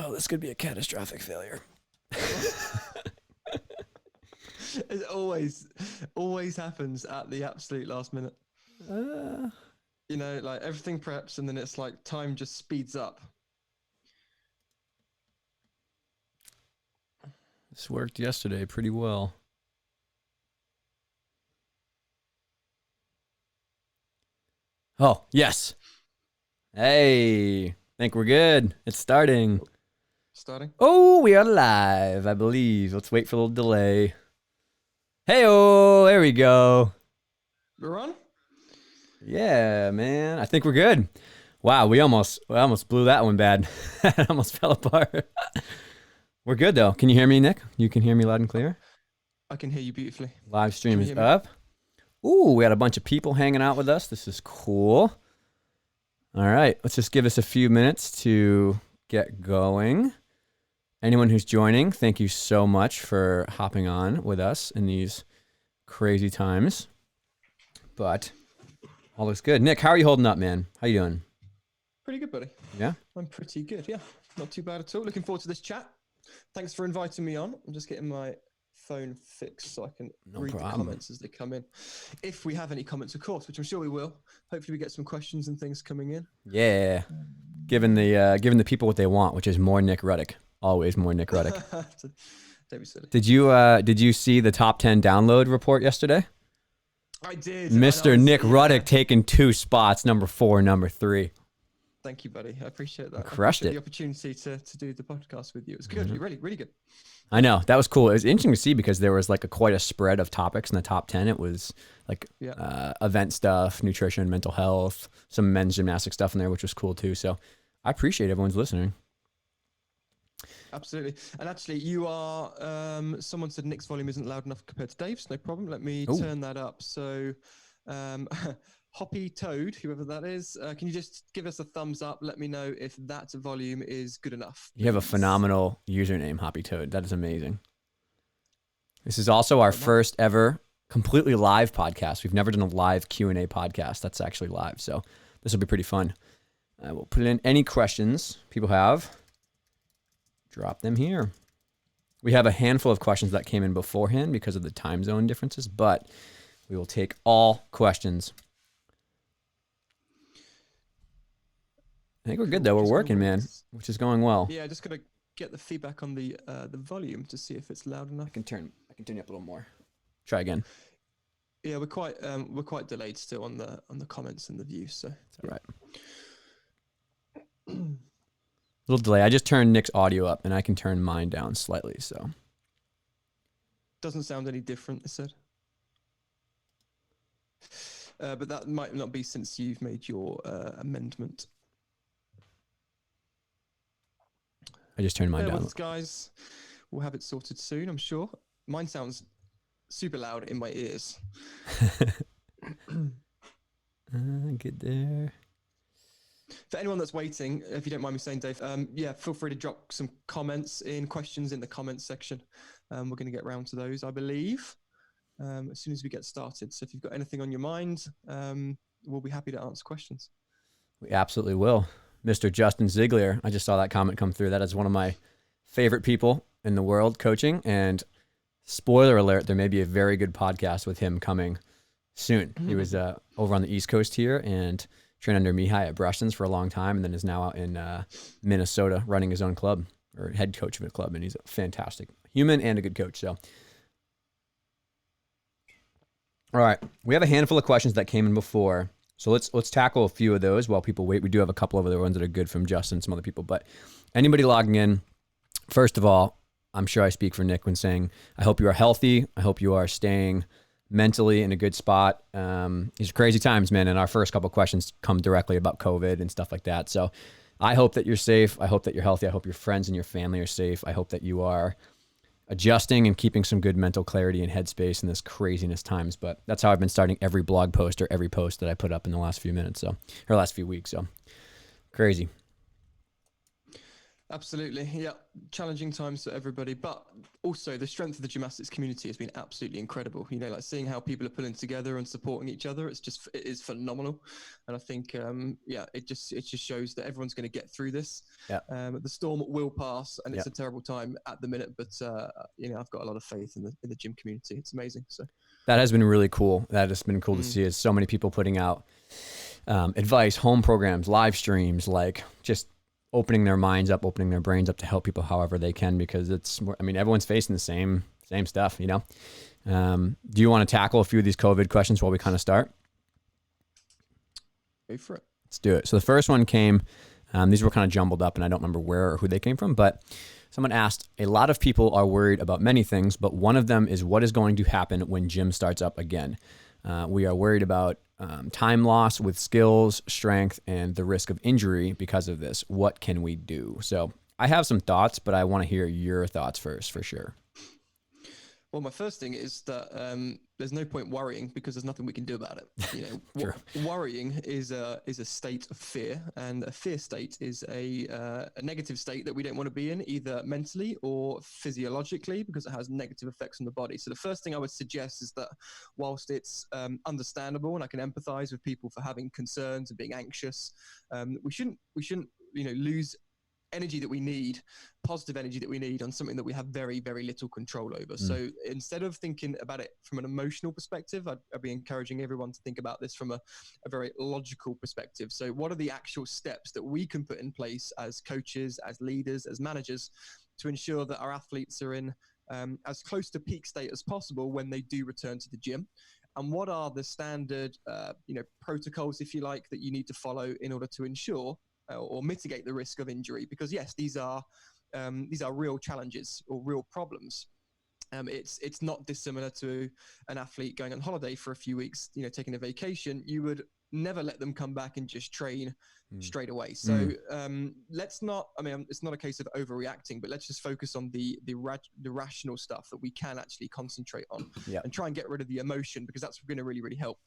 Oh, this could be a catastrophic failure. It always happens at the absolute last minute. You know, like everything preps and then it's like time just speeds up. This worked yesterday pretty well. Oh, yes. Hey, I think we're good. It's starting. Starting. Oh, we are live, I believe. Let's wait for a little delay. Hey-oh, there we go. We're on? Yeah, man. I think we're good. Wow, we almost blew that one bad. It almost fell apart. We're good, though. Can you hear me, Nick? You can hear me loud and clear? I can hear you beautifully. Live stream is up. Ooh, we had a bunch of people hanging out with us. This is cool. All right, let's just give us a few minutes to get going. Anyone who's joining, thank you so much for hopping on with us in these crazy times. But all looks good. Nick, how are you holding up, man? How you doing? Pretty good, buddy. Yeah? I'm pretty good, yeah. Not too bad at all. Looking forward to this chat. Thanks for inviting me on. I'm just getting my phone fixed so I can read the comments as they come in. If we have any comments, of course, which I'm sure we will. Hopefully we get some questions and things coming in. Yeah. Giving the people what they want, which is more Nick Ruddock. Always more Nick Ruddock. Don't be silly. Did you see the top 10 download report yesterday? I did. Mr. Nick Ruddock taking 2 spots, number 4, number 3. Thank you, buddy. I appreciate that. Crushed it. The opportunity to do the podcast with you. It was good. Really, really good. I know. That was cool. It was interesting to see because there was like quite a spread of topics in the top 10. It was like event stuff, nutrition, mental health, some men's gymnastics stuff in there, which was cool too. So I appreciate everyone's listening. Absolutely. And actually, you are, someone said Nick's volume isn't loud enough compared to Dave's. No problem. Let me turn that up. So Hoppy Toad, whoever that is, can you just give us a thumbs up? Let me know if that volume is good enough. You have a phenomenal username, Hoppy Toad. That is amazing. This is also our first ever completely live podcast. We've never done a live Q&A podcast that's actually live. So this will be pretty fun. We'll put in any questions people have. Drop them here. We have a handful of questions that came in beforehand because of the time zone differences, but we will take all questions. I think we're good though. We're working, man, which is going well. Yeah, just gotta get the feedback on the volume to see if it's loud enough. I can turn you up a little more. Try again. Yeah, we're quite delayed still on the comments and the views, so it's all right. Little delay. I just turned Nick's audio up, and I can turn mine down slightly. So doesn't sound any different. I said, but that might not be since you've made your amendment. I just turned mine down. Guys, we'll have it sorted soon, I'm sure. Mine sounds super loud in my ears. Get there. For anyone that's waiting, if you don't mind me saying, Dave, feel free to drop some questions in the comments section. We're going to get around to those, I believe, as soon as we get started. So if you've got anything on your mind, we'll be happy to answer questions. We absolutely will. Mr. Justin Ziegler, I just saw that comment come through. That is one of my favorite people in the world coaching. And spoiler alert, there may be a very good podcast with him coming soon. He was over on the East Coast here and trained under Mihai at Brustons for a long time, and then is now out in Minnesota running his own club, or head coach of a club, and he's a fantastic human and a good coach. So, all right, we have a handful of questions that came in before. So let's tackle a few of those while people wait. We do have a couple of other ones that are good from Justin and some other people. But anybody logging in, first of all, I'm sure I speak for Nick when saying I hope you are healthy. I hope you are staying mentally in a good spot. These are crazy times, man. And our first couple of questions come directly about COVID and stuff like that. So I hope that you're safe. I hope that you're healthy. I hope your friends and your family are safe. I hope that you are adjusting and keeping some good mental clarity and headspace in this craziness times. But that's how I've been starting every blog post or every post that I put up in the last few minutes. Or last few weeks. So crazy. Absolutely. Yeah. Challenging times for everybody, but also the strength of the gymnastics community has been absolutely incredible. Like seeing how people are pulling together and supporting each other. It is phenomenal. And I think, yeah, it just shows that everyone's going to get through this. Yeah. The storm will pass and Yeah. it's a terrible time at the minute, but, I've got a lot of faith in the gym community. It's amazing. So That has been really cool. That has been cool to see is so many people putting out advice, home programs, live streams, like just opening their minds up, opening their brains up to help people however they can, because everyone's facing the same stuff, Do you want to tackle a few of these COVID questions while we kind of start? go for it. Let's do it. So the first one came, these were kind of jumbled up and I don't remember where or who they came from, but someone asked, a lot of people are worried about many things, but one of them is what is going to happen when gym starts up again. We are worried about time loss with skills, strength, and the risk of injury because of this. What can we do? So I have some thoughts, but I want to hear your thoughts first for sure. Well, my first thing is that there's no point worrying because there's nothing we can do about it. Worrying is a state of fear, and a fear state is a negative state that we don't want to be in, either mentally or physiologically, because it has negative effects on the body. So the first thing I would suggest is that whilst it's understandable and I can empathize with people for having concerns and being anxious, we shouldn't lose energy that we need, positive energy that we need on something that we have very, very little control over. So instead of thinking about it from an emotional perspective, I'd be encouraging everyone to think about this from a very logical perspective. So what are the actual steps that we can put in place as coaches, as leaders, as managers to ensure that our athletes are in as close to peak state as possible when they do return to the gym? And what are the standard, protocols, if you like, that you need to follow in order to ensure or mitigate the risk of injury? Because yes, these are real challenges or real problems. It's not dissimilar to an athlete going on holiday for a few weeks, taking a vacation. You would never let them come back and just train straight away. So let's not, it's not a case of overreacting, but let's just focus on the rational stuff that we can actually concentrate on and try and get rid of the emotion, because that's going to really, really help.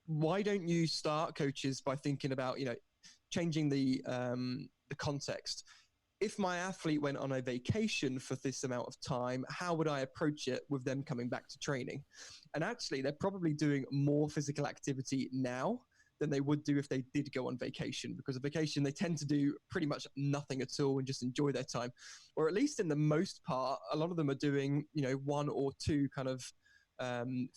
Why don't you start, coaches, by thinking about, changing the context? If my athlete went on a vacation for this amount of time, how would I approach it with them coming back to training? And actually, they're probably doing more physical activity now than they would do if they did go on vacation, because a vacation, they tend to do pretty much nothing at all and just enjoy their time. Or at least in the most part, a lot of them are doing, one or two kind of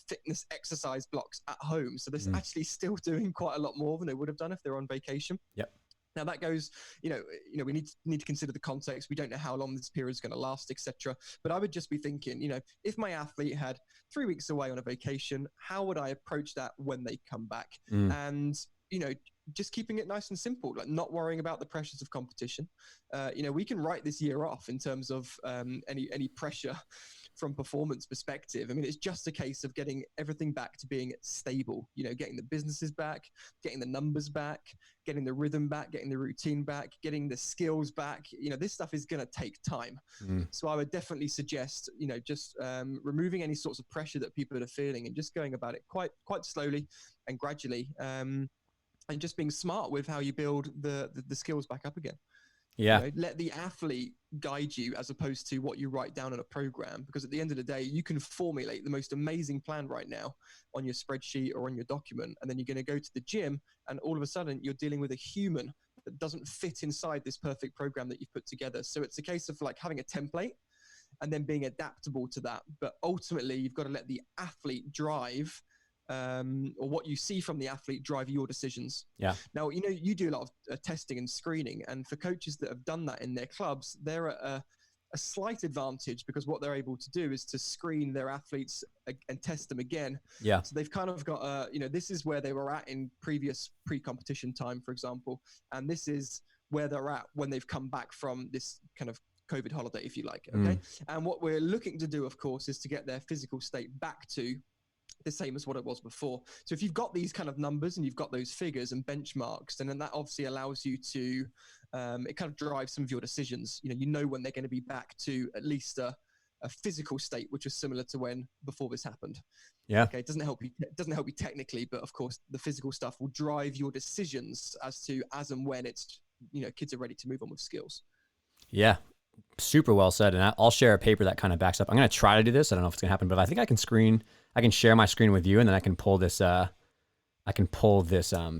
fitness exercise blocks at home. So they're actually still doing quite a lot more than they would have done if they're on vacation. Yep. Now that goes, we need to consider the context. We don't know how long this period is going to last, etc. But I would just be thinking, if my athlete had 3 weeks away on a vacation, how would I approach that when they come back? And, just keeping it nice and simple, like not worrying about the pressures of competition. We can write this year off in terms of any pressure from performance perspective. It's just a case of getting everything back to being stable, getting the businesses back, getting the numbers back, getting the rhythm back, getting the routine back, getting the skills back. This stuff is going to take time. So I would definitely suggest, just removing any sorts of pressure that people are feeling and just going about it quite slowly and gradually, and just being smart with how you build the skills back up again. Yeah. Let the athlete guide you as opposed to what you write down in a program, because at the end of the day, you can formulate the most amazing plan right now on your spreadsheet or on your document, and then you're going to go to the gym and all of a sudden you're dealing with a human that doesn't fit inside this perfect program that you've put together. So it's a case of like having a template and then being adaptable to that. But ultimately, you've got to let the athlete drive, or what you see from the athlete drive your decisions. Yeah. Now, you do a lot of testing and screening, and for coaches that have done that in their clubs, they're at a slight advantage, because what they're able to do is to screen their athletes and test them again. Yeah. So they've kind of got, this is where they were at in previous pre-competition time, for example, and this is where they're at when they've come back from this kind of COVID holiday, if you like. Okay. And what we're looking to do, of course, is to get their physical state back to the same as what it was before. So if you've got these kind of numbers and you've got those figures and benchmarks, then that obviously allows you to, it kind of drives some of your decisions. When they're going to be back to at least a physical state, which was similar to when before this happened. Yeah. Okay. It doesn't help you technically, but of course the physical stuff will drive your decisions as and when it's, kids are ready to move on with skills. Yeah, super well said. And I'll share a paper that kind of backs up. I'm going to try to do this. I don't know if it's going to happen, but I think I can share my screen with you, and then I can pull this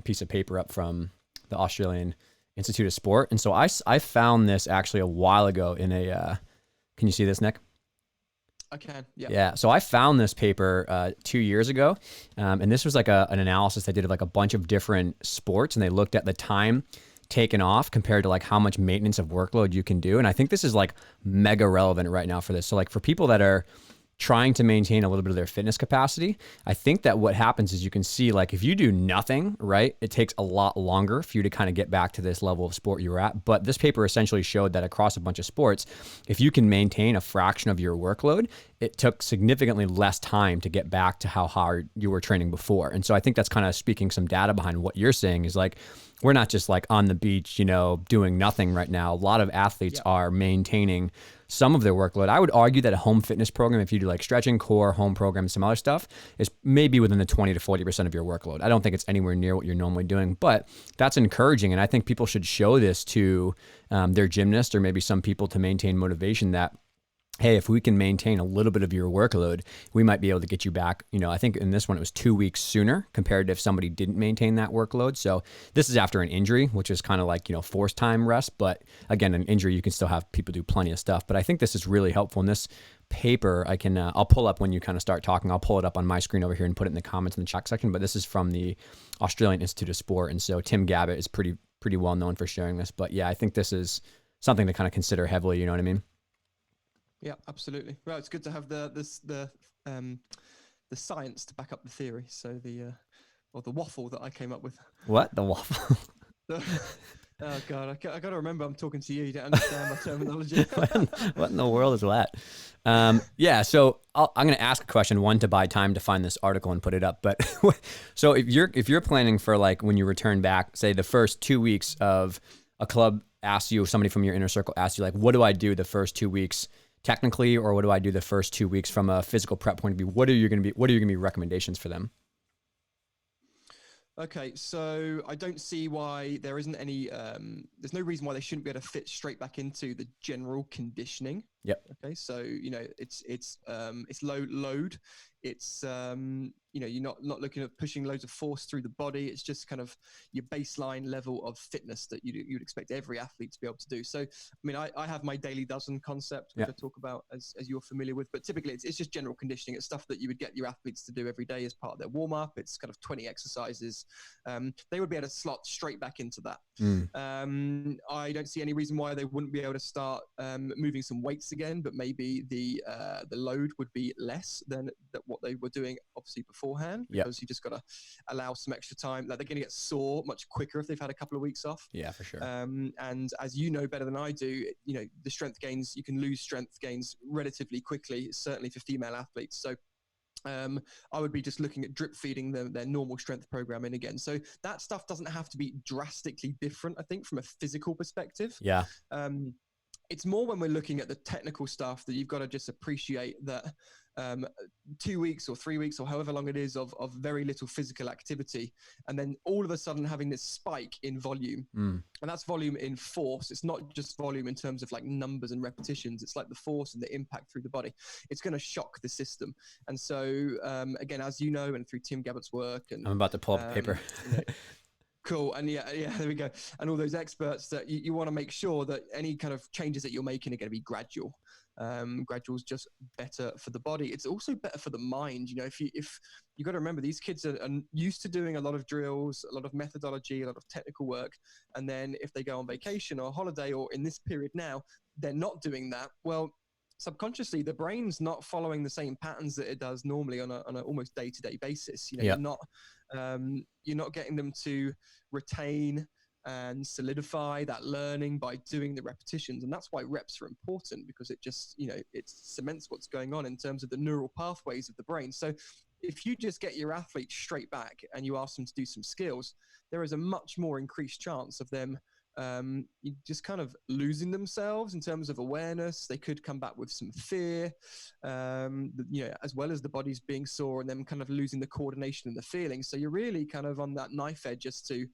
piece of paper up from the Australian Institute of Sport. And so I found this actually a while ago in can you see this, Nick? I can, yeah. Yeah. So I found this paper 2 years ago, and this was like an analysis they did of like a bunch of different sports, and they looked at the time taken off compared to like how much maintenance of workload you can do. And I think this is like mega relevant right now for this. So like for people that are trying to maintain a little bit of their fitness capacity, I think that what happens is you can see like if you do nothing, right, it takes a lot longer for you to kind of get back to this level of sport you were at. But this paper essentially showed that across a bunch of sports, if you can maintain a fraction of your workload, it took significantly less time to get back to how hard you were training before. And so I think that's kind of speaking some data behind what you're saying is like, we're not just like on the beach, doing nothing right now. A lot of athletes are maintaining some of their workload. I would argue that a home fitness program, if you do like stretching, core, home program, some other stuff, is maybe within the 20 to 40% of your workload. I don't think it's anywhere near what you're normally doing, but that's encouraging. And I think people should show this to their gymnast or maybe some people to maintain motivation that, hey, if we can maintain a little bit of your workload, we might be able to get you back. I think in this one, it was 2 weeks sooner compared to if somebody didn't maintain that workload. So this is after an injury, which is kind of like, forced time rest. But again, an injury, you can still have people do plenty of stuff. But I think this is really helpful. In this paper, I'll pull up when you kind of start talking. I'll pull it up on my screen over here and put it in the comments in the chat section. But this is from the Australian Institute of Sport. And so Tim Gabbett is pretty well known for sharing this. But yeah, I think this is something to kind of consider heavily. You know what I mean? Yeah, absolutely. Well, it's good to have the science to back up the theory. So the waffle that I came up with. What? The waffle? Oh God, I got to remember I'm talking to you. You don't understand my terminology. What in the world is that? Yeah. So I'm going to ask a question. One, to buy time to find this article and put it up. But so if you're planning for like when you return back, say the first 2 weeks of a club asks you, somebody from your inner circle asks you like, what do I do the first 2 weeks? Technically, or what do I do the first 2 weeks from a physical prep point of view? What are you going to be recommendations for them? Okay, so I don't see why there isn't any. There's no reason why they shouldn't be able to fit straight back into the general conditioning. Yep. Okay, so it's low load. It's you're not looking at pushing loads of force through the body. It's just kind of your baseline level of fitness that you'd expect every athlete to be able to do. So I have my daily dozen concept, which I talk about as you're familiar with, but typically it's just general conditioning. It's stuff that you would get your athletes to do every day as part of their warm up. It's kind of 20 exercises. They would be able to slot straight back into that. I don't see any reason why they wouldn't be able to start moving some weights again, but maybe the load would be less than what they were doing obviously beforehand, because you just got to allow some extra time. Like, they're going to get sore much quicker if they've had a couple of weeks off. Yeah, for sure. And as you know better than I do, the strength gains, you can lose strength gains relatively quickly, certainly for female athletes. So I would be just looking at drip feeding their normal strength programming again. So that stuff doesn't have to be drastically different, I think, from a physical perspective. Yeah. It's more when we're looking at the technical stuff that you've got to just appreciate that 2 weeks or 3 weeks or however long it is of very little physical activity, and then all of a sudden having this spike in volume. And that's volume in force. It's not just volume in terms of like numbers and repetitions. It's like the force and the impact through the body. It's going to shock the system. And so again, as you know, and through Tim Gabbett's work, and I'm about to pull up a paper. Cool. And yeah, there we go. And all those experts, that you want to make sure that any kind of changes that you're making are going to be gradual. Gradual is just better for the body. It's also better for the mind. If you got to remember, these kids are used to doing a lot of drills, a lot of methodology, a lot of technical work. And then if they go on vacation or holiday, or in this period now, they're not doing that. Well, subconsciously, the brain's not following the same patterns that it does normally on a almost day-to-day basis. You're not getting them to retain and solidify that learning by doing the repetitions. And that's why reps are important, because it just, it cements what's going on in terms of the neural pathways of the brain. So if you just get your athlete straight back and you ask them to do some skills, there is a much more increased chance of them just kind of losing themselves in terms of awareness. They could come back with some fear, as well as the body's being sore, and them kind of losing the coordination and the feeling. So you're really kind of on that knife edge as to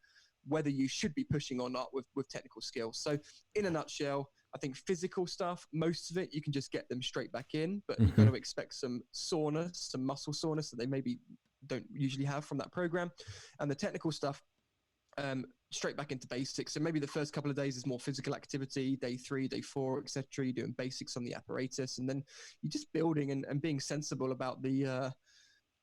whether you should be pushing or not with technical skills. So in a nutshell, I think physical stuff, most of it, you can just get them straight back in, but you've got to expect some soreness, some muscle soreness that they maybe don't usually have from that program. And the technical stuff, straight back into basics. So maybe the first couple of days is more physical activity, day 3, day 4, etc. You're doing basics on the apparatus, and then you're just building and being sensible about the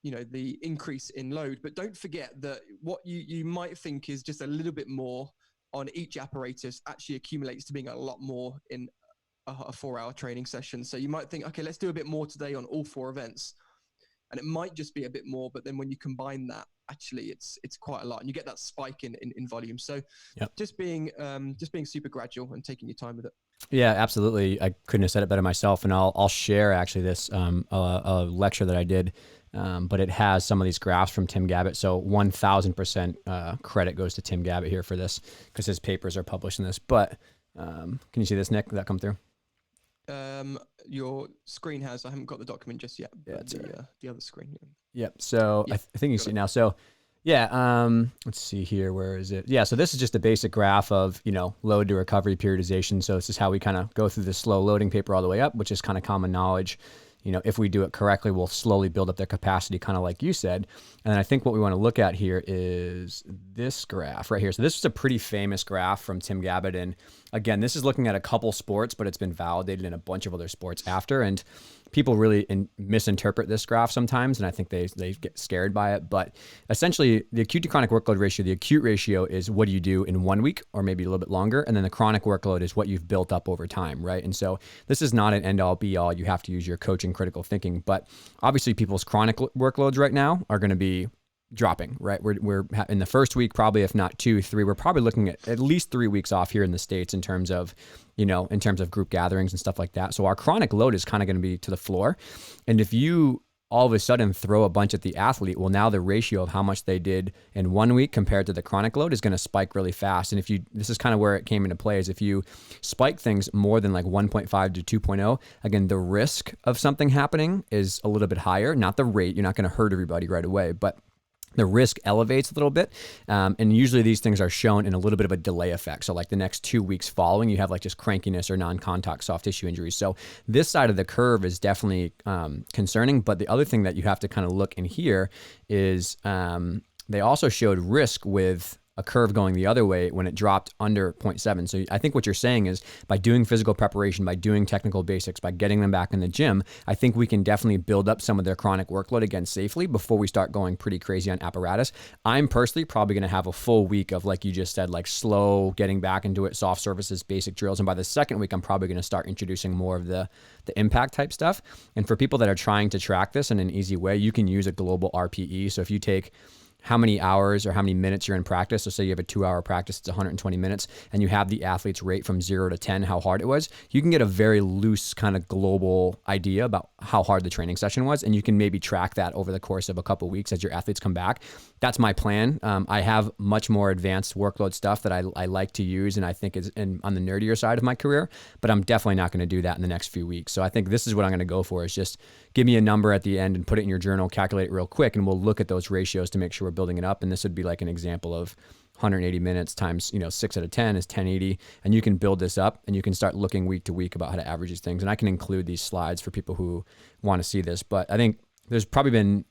the increase in load. But don't forget that what you might think is just a little bit more on each apparatus actually accumulates to being a lot more in a 4-hour training session. So you might think, okay, let's do a bit more today on all 4 events, and it might just be a bit more, but then when you combine that, actually it's quite a lot, and you get that spike in volume. So just being super gradual and taking your time with it. Yeah, absolutely. I couldn't have said it better myself. And I'll share actually this a lecture that I did, but it has some of these graphs from Tim Gabbett. So 1000% credit goes to Tim Gabbett here for this, because his papers are published in this. But can you see this, Nick? Did that come through? Your screen has. I haven't got the document just yet. Yeah, but the other screen. Yep. So I think you see it now. So yeah, let's see here. Where is it? Yeah. So this is just a basic graph of, load to recovery periodization. So this is how we kind of go through the slow loading paper all the way up, which is kind of common knowledge. If we do it correctly, we'll slowly build up their capacity, kind of like you said. And then I think what we want to look at here is this graph right here. So this is a pretty famous graph from Tim Gabbett. And again, this is looking at a couple sports, but it's been validated in a bunch of other sports after. And people really misinterpret this graph sometimes, and I think they get scared by it. But essentially, the acute to chronic workload ratio, the acute ratio is what do you do in 1 week or maybe a little bit longer, and then the chronic workload is what you've built up over time, right? And so this is not an end-all, be-all. You have to use your coaching critical thinking. But obviously, people's chronic workloads right now are going to be dropping, right? We're in the first week, probably, if not 2, 3, we're probably looking at least 3 weeks off here in the States in terms of group gatherings and stuff like that. So our chronic load is kind of going to be to the floor. And if you all of a sudden throw a bunch at the athlete, well, now the ratio of how much they did in 1 week compared to the chronic load is going to spike really fast. And this is kind of where it came into play, is if you spike things more than like 1.5 to 2.0, again, the risk of something happening is a little bit higher, not the rate. You're not going to hurt everybody right away, but the risk elevates a little bit. And usually these things are shown in a little bit of a delay effect. So like the next 2 weeks following, you have like just crankiness or non-contact soft tissue injuries. So this side of the curve is definitely concerning. But the other thing that you have to kind of look in here is they also showed risk with a curve going the other way when it dropped under 0.7. So I think what you're saying is by doing physical preparation, by doing technical basics, by getting them back in the gym, I think we can definitely build up some of their chronic workload again safely before we start going pretty crazy on apparatus. I'm personally probably going to have a full week of, like you just said, like slow getting back into it, soft surfaces, basic drills. And by the second week, I'm probably going to start introducing more of the impact type stuff. And for people that are trying to track this in an easy way, you can use a global RPE. So if you take how many hours or how many minutes you're in practice. So say you have a 2-hour practice, it's 120 minutes, and you have the athlete's rate from 0 to 10, how hard it was. You can get a very loose kind of global idea about how hard the training session was, and you can maybe track that over the course of a couple of weeks as your athletes come back. That's my plan. I have much more advanced workload stuff that I like to use, and I think is on the nerdier side of my career, but I'm definitely not going to do that in the next few weeks. So I think this is what I'm going to go for, is just give me a number at the end and put it in your journal, calculate it real quick, and we'll look at those ratios to make sure we're building it up. And this would be like an example of 180 minutes times 6 out of 10 is 1080, and you can build this up and you can start looking week to week about how to average these things. And I can include these slides for people who want to see this, but I think there's probably been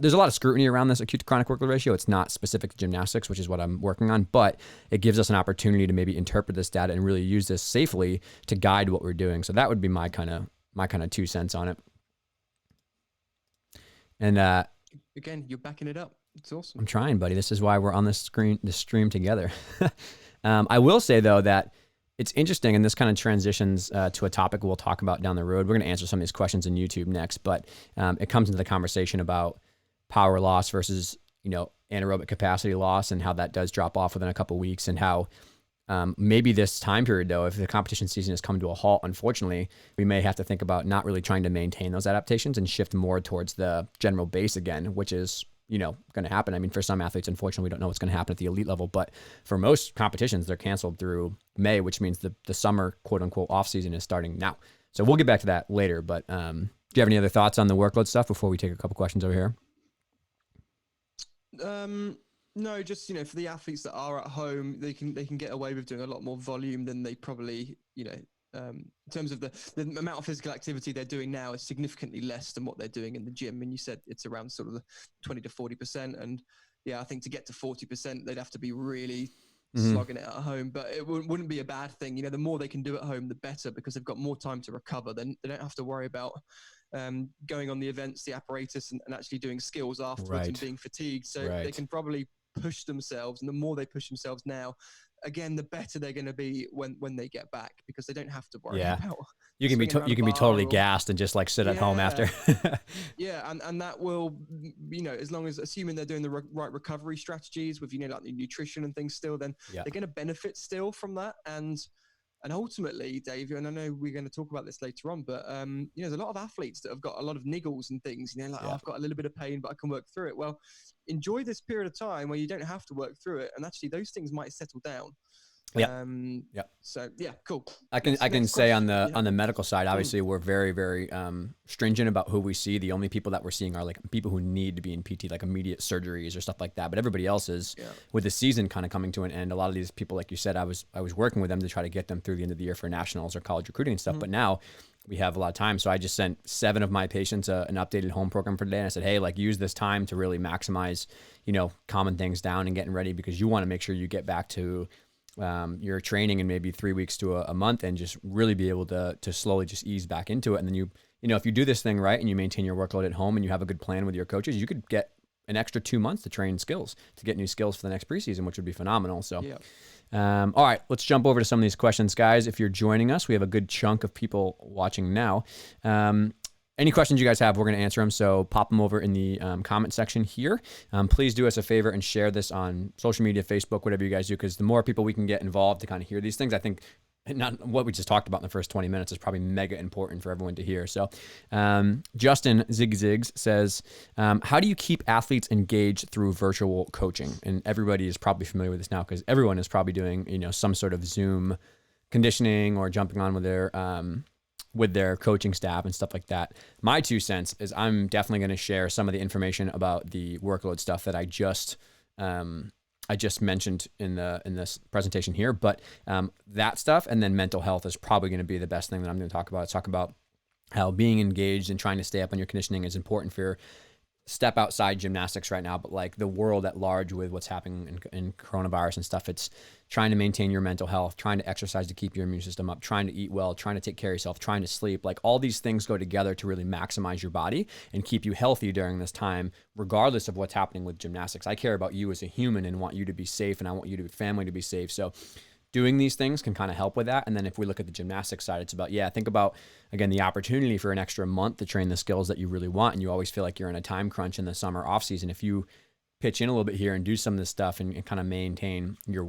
there's a lot of scrutiny around this acute to chronic workload ratio. It's not specific to gymnastics, which is what I'm working on, but it gives us an opportunity to maybe interpret this data and really use this safely to guide what we're doing. So that would be my kind of 2 cents on it. And again, you're backing it up. It's awesome. I'm trying, buddy. This is why we're on this stream together. I will say though that it's interesting, and this kind of transitions to a topic we'll talk about down the road. We're going to answer some of these questions in YouTube next, but it comes into the conversation about power loss versus anaerobic capacity loss, and how that does drop off within a couple of weeks, and how maybe this time period, though, if the competition season has come to a halt, unfortunately, we may have to think about not really trying to maintain those adaptations and shift more towards the general base again, which is going to happen. I mean, for some athletes, unfortunately, we don't know what's going to happen at the elite level, but for most competitions, they're canceled through May, which means the summer quote unquote off season is starting now. So we'll get back to that later, but do you have any other thoughts on the workload stuff before we take a couple questions over here? No, just for the athletes that are at home, they can get away with doing a lot more volume than they probably in terms of the amount of physical activity they're doing now is significantly less than what they're doing in the gym. And you said it's around sort of the 20 to 40%. And yeah, I think to get to 40%, they'd have to be really slogging it at home, but it wouldn't be a bad thing. You know, the more they can do at home, the better, because they've got more time to recover. Then they don't have to worry about going on the events, the apparatus, and actually doing skills afterwards and being fatigued. So they can probably push themselves, and the more they push themselves now, again, the better they're going to be when they get back, because they don't have to worry about. You can be totally gassed and just like sit at home after. And that will, you know, as long as, assuming they're doing the right recovery strategies with, you know, like the nutrition and things still, then they're going to benefit still from that. And ultimately, Dave, and I know we're going to talk about this later on, but you know, there's a lot of athletes that have got a lot of niggles and things, you know, like, oh, I've got a little bit of pain, but I can work through it. Well, enjoy this period of time where you don't have to work through it, and actually those things might settle down. So yeah, cool. I can say on the medical side, obviously we're very, very stringent about who we see. The only people that we're seeing are like people who need to be in PT, like immediate surgeries or stuff like that. But everybody else is, with the season kind of coming to an end, a lot of these people, like you said, I was working with them to try to get them through the end of the year for nationals or college recruiting and stuff. But now we have a lot of time. So I just sent 7 of my patients an updated home program for today. And I said, hey, like, use this time to really maximize, you know, calming things down and getting ready, because you want to make sure you get back to your training in maybe 3 weeks to a month, and just really be able to slowly just ease back into it. And then you know, if you do this thing right and you maintain your workload at home and you have a good plan with your coaches, you could get an extra 2 months to train skills, to get new skills for the next preseason, which would be phenomenal. So, all right, let's jump over to some of these questions, guys. If you're joining us, we have a good chunk of people watching now. Any questions you guys have, we're going to answer them. So pop them over in the comment section here. Please do us a favor and share this on social media, Facebook, whatever you guys do, because the more people we can get involved to kind of hear these things, I think not what we just talked about in the first 20 minutes is probably mega important for everyone to hear. So Justin Zigzigs says, how do you keep athletes engaged through virtual coaching? And everybody is probably familiar with this now, because everyone is probably doing, you know, some sort of Zoom conditioning or jumping on with their coaching staff and stuff like that. My 2 cents is I'm definitely going to share some of the information about the workload stuff that I just mentioned in this presentation here. But that stuff, and then mental health, is probably going to be the best thing that I'm going to talk about. Talk about how being engaged and trying to stay up on your conditioning is important for your step outside gymnastics right now, but like the world at large with what's happening in coronavirus and stuff. It's trying to maintain your mental health, trying to exercise to keep your immune system up, trying to eat well, trying to take care of yourself, trying to sleep. Like, all these things go together to really maximize your body and keep you healthy during this time, regardless of what's happening with gymnastics. I care about you as a human and want you to be safe, and I want your family to be safe. So doing these things can kind of help with that. And then if we look at the gymnastics side, it's about, think about, again, the opportunity for an extra month to train the skills that you really want. And you always feel like you're in a time crunch in the summer off season. If you pitch in a little bit here and do some of this stuff and kind of maintain your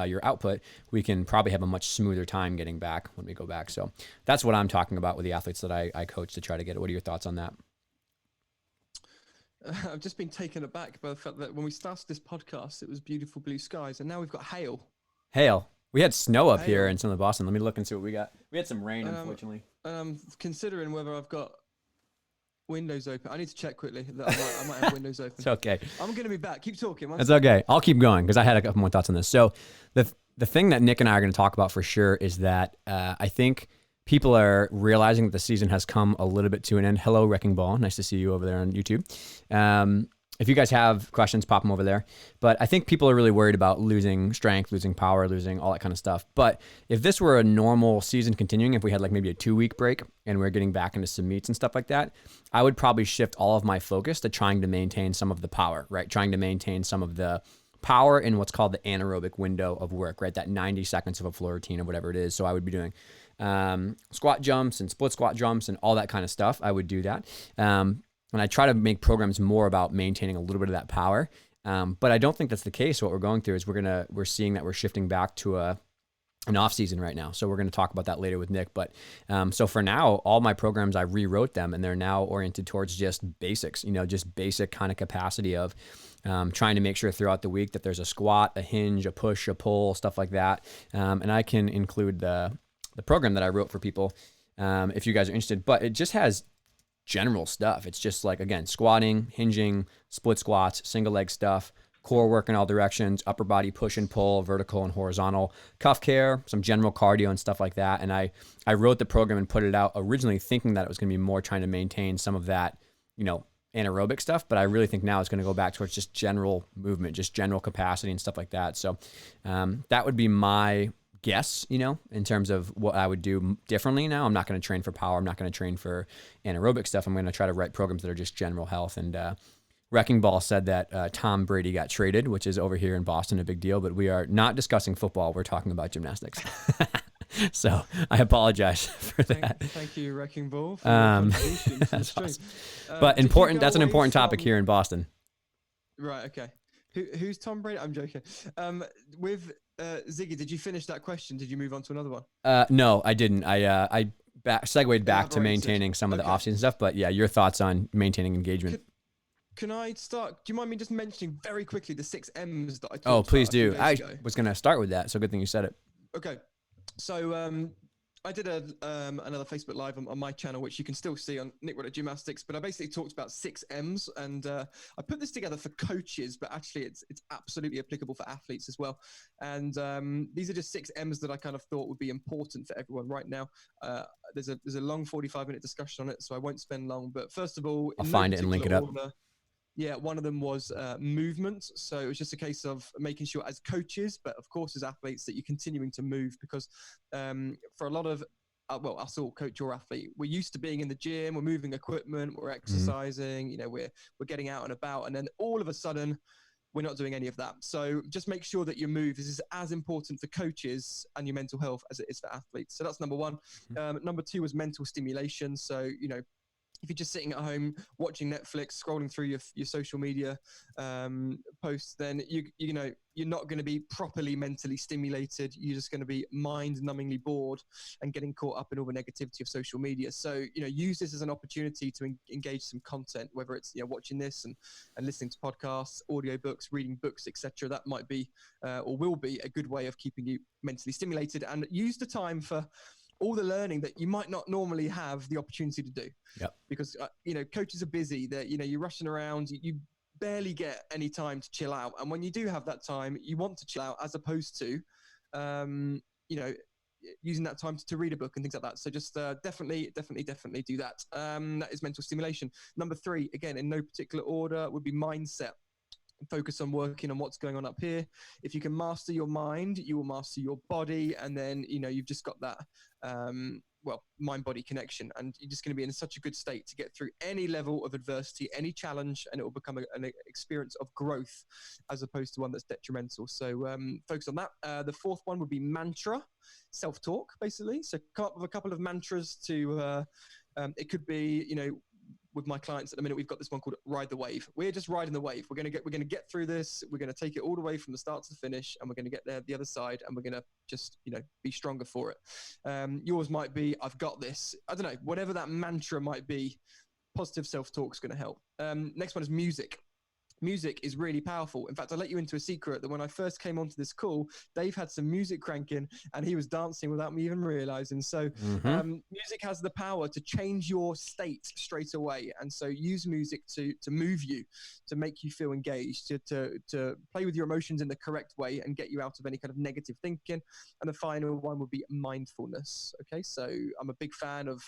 your output, we can probably have a much smoother time getting back when we go back. So that's what I'm talking about with the athletes that I coach to try to get it. What are your thoughts on that? I've just been taken aback by the fact that when we started this podcast, it was beautiful blue skies, and now we've got hail. We had snow up here in some of Boston. Let me look and see what we got. We had some rain, unfortunately. I'm considering whether I've got windows open. I need to check quickly. I might have windows open. It's okay. I'm going to be back. Keep talking. It's okay. I'll keep going because I had a couple more thoughts on this. So the thing that Nick and I are going to talk about for sure is that I think people are realizing that the season has come a little bit to an end. Hello, Wrecking Ball. Nice to see you over there on YouTube. If you guys have questions, pop them over there. But I think people are really worried about losing strength, losing power, losing all that kind of stuff. But if this were a normal season continuing, if we had like maybe a 2-week break and we're getting back into some meets and stuff like that, I would probably shift all of my focus to trying to maintain some of the power, right? Trying to maintain some of the power in what's called the anaerobic window of work, right? That 90 seconds of a floor routine or whatever it is. So I would be doing squat jumps and split squat jumps and all that kind of stuff. I would do that. And I try to make programs more about maintaining a little bit of that power. But I don't think that's the case. What we're going through is we're seeing that we're shifting back to an off season right now. So we're going to talk about that later with Nick. But so for now, all my programs, I rewrote them and they're now oriented towards just basics, just basic kind of capacity of trying to make sure throughout the week that there's a squat, a hinge, a push, a pull, stuff like that. And I can include the program that I wrote for people if you guys are interested, but it just has general stuff. It's just like, again, squatting, hinging, split squats, single leg stuff, core work in all directions, upper body push and pull, vertical and horizontal, cuff care, some general cardio and stuff like that. And I wrote the program and put it out originally thinking that it was going to be more trying to maintain some of that, anaerobic stuff, but I really think now it's going to go back towards just general movement, just general capacity and stuff like that. So that would be my guess, in terms of what I would do differently now. I'm not going to train for power. I'm not going to train for anaerobic stuff. I'm going to try to write programs that are just general health. And Wrecking Ball said that Tom Brady got traded, which is over here in Boston a big deal, but we are not discussing football. We're talking about gymnastics. So I apologize for that. Thank you, Wrecking Ball, for your contributions. That's awesome. But important. That's an important topic here in Boston. Right. Okay. Who's Tom Brady? I'm joking. With Ziggy, did you finish that question? Did you move on to another one? No, I didn't. I segued back to maintaining some of the off-season stuff. But yeah, your thoughts on maintaining engagement. Can I start? Do you mind me just mentioning very quickly the 6 M's that I talked about? Oh, please do. I ago? was going to start with that. So good thing you said it. Okay. So I did another Facebook Live on my channel, which you can still see on Ruddock Gymnastics. But I basically talked about 6 M's, and I put this together for coaches, but actually it's absolutely applicable for athletes as well. And these are just 6 M's that I kind of thought would be important for everyone right now. There's a long 45-minute discussion on it, so I won't spend long. But first of all, I'll find it and link it up. Yeah, one of them was movement. So it was just a case of making sure as coaches, but of course as athletes, that you're continuing to move, because for a lot of, us all, coach or athlete, we're used to being in the gym, we're moving equipment, we're exercising, we're getting out and about, and then all of a sudden we're not doing any of that. So just make sure that your move is as important for coaches and your mental health as it is for athletes. So that's number one. Number 2 was mental stimulation. So, if you're just sitting at home watching Netflix, scrolling through your social media posts, then you're not going to be properly mentally stimulated. You're just going to be mind-numbingly bored and getting caught up in all the negativity of social media. So use this as an opportunity to engage some content, whether it's watching this and listening to podcasts, audiobooks, reading books, etc. That might be or will be a good way of keeping you mentally stimulated, and use the time for all the learning that you might not normally have the opportunity to do. Yep. Because, coaches are busy. That you're rushing around. You barely get any time to chill out. And when you do have that time, you want to chill out, as opposed to, using that time to read a book and things like that. So just definitely do that. That is mental stimulation. Number 3, again, in no particular order, would be mindset. Focus on working on what's going on up here. If you can master your mind, you will master your body, and then you've just got that mind-body connection, and you're just going to be in such a good state to get through any level of adversity, any challenge, and it will become an experience of growth as opposed to one that's detrimental. So focus on that. The 4th one would be mantra, self-talk, basically. So come up with a couple of mantras to it could be with my clients at the minute, we've got this one called Ride the Wave. We're just riding the wave. We're going to get through this. We're going to take it all the way from the start to the finish, and we're going to get there the other side, and we're going to just, be stronger for it. Yours might be, I've got this. I don't know, whatever that mantra might be, positive self-talk is going to help. Next one is music. Music is really powerful. In fact, I'll let you into a secret that when I first came onto this call, Dave had some music cranking and he was dancing without me even realizing. So music has the power to change your state straight away. And so use music to move you, to make you feel engaged, to play with your emotions in the correct way and get you out of any kind of negative thinking. And the final one would be mindfulness. Okay, so I'm a big fan of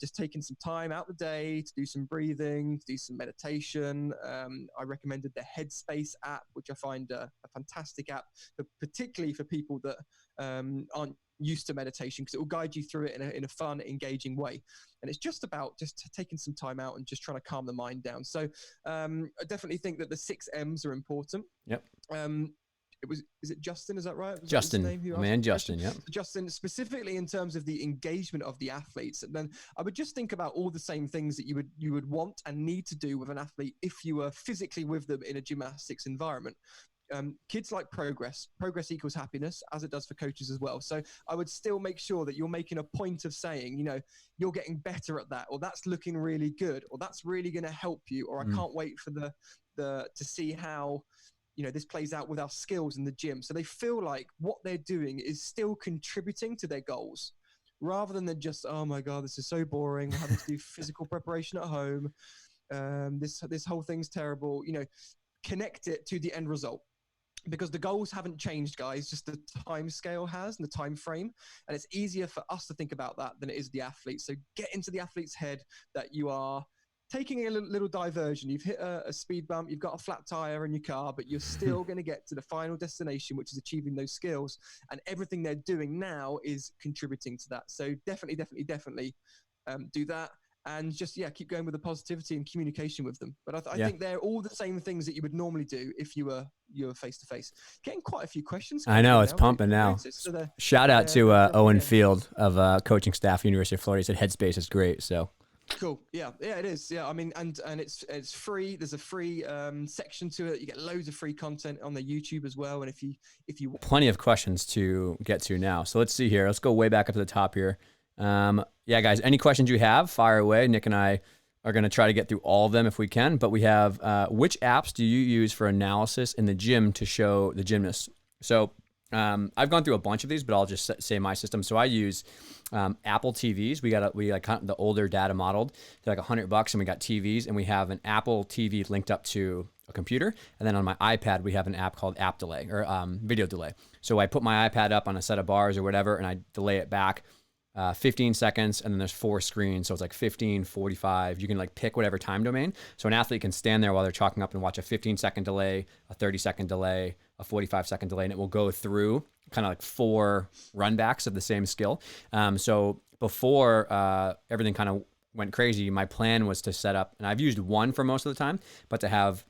just taking some time out the day to do some breathing, to do some meditation. I recommended the Headspace app, which I find a fantastic app, particularly for people that aren't used to meditation, because it will guide you through it in a fun, engaging way. And it's just about just taking some time out and just trying to calm the mind down. So I definitely think that the 6 M's are important. Yep. Is it Justin? Is that right? Justin, Justin. Yeah. So Justin, specifically in terms of the engagement of the athletes, and then I would just think about all the same things that you would want and need to do with an athlete if you were physically with them in a gymnastics environment. Kids like progress. Progress equals happiness, as it does for coaches as well. So I would still make sure that you're making a point of saying, you're getting better at that, or that's looking really good, or that's really going to help you, or I can't wait for to see how this plays out with our skills in the gym. So they feel like what they're doing is still contributing to their goals, rather than just, oh my God, this is so boring. We're having to do physical preparation at home. This whole thing's terrible. connect it to the end result. Because the goals haven't changed, guys, just the time scale has and the time frame. And it's easier for us to think about that than it is the athlete. So get into the athlete's head that you are taking a little diversion. You've hit a speed bump, you've got a flat tire in your car, but you're still going to get to the final destination, which is achieving those skills. And everything they're doing now is contributing to that. So definitely do that. And just, keep going with the positivity and communication with them. But I think they're all the same things that you would normally do if you were face-to-face. Getting quite a few questions. I know, it's pumping now. So shout out to Owen Field of coaching staff, University of Florida. He said Headspace is great, so. Cool. Yeah, it is. Yeah, I mean, and it's free. There's a free section to it. You get loads of free content on the YouTube as well. And if you plenty of questions to get to now. So let's see here. Let's go way back up to the top here. Yeah, guys, any questions you have, fire away. Nick and I are going to try to get through all of them if we can, but we have, which apps do you use for analysis in the gym to show the gymnasts? So, I've gone through a bunch of these, but I'll just say my system. So I use, Apple TVs. We got the older data modeled. They're like $100 and we got TVs, and we have an Apple TV linked up to a computer. And then on my iPad, we have an app called App Delay or, Video Delay. So I put my iPad up on a set of bars or whatever, and I delay it back 15 seconds, and then there's 4 screens. So it's like 15, 45. You can like pick whatever time domain. So an athlete can stand there while they're chalking up and watch a 15-second delay, a 30-second delay, a 45-second delay, and it will go through kind of like 4 runbacks of the same skill. So before everything kind of went crazy, my plan was to set up, and I've used one for most of the time, but to have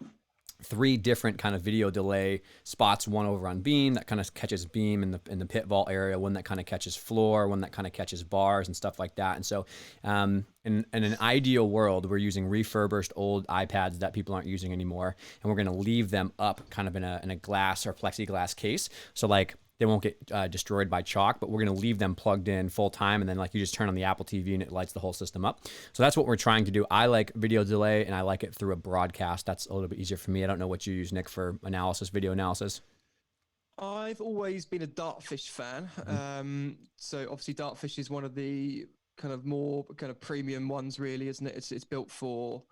3 different kind of video delay spots, one over on beam that kind of catches beam in the pit vault area, one that kind of catches floor, one that kind of catches bars and stuff like that. And so in an ideal world, we're using refurbished old iPads that people aren't using anymore, and we're going to leave them up kind of in a glass or plexiglass case. So like they won't get destroyed by chalk, but we're going to leave them plugged in full time. And then like you just turn on the Apple TV and it lights the whole system up. So that's what we're trying to do. I like video delay, and I like it through a broadcast. That's a little bit easier for me. I don't know what you use, Nick, for analysis, video analysis. I've always been a Dartfish fan. So obviously Dartfish is one of the kind of more kind of premium ones, really, isn't it? It's built for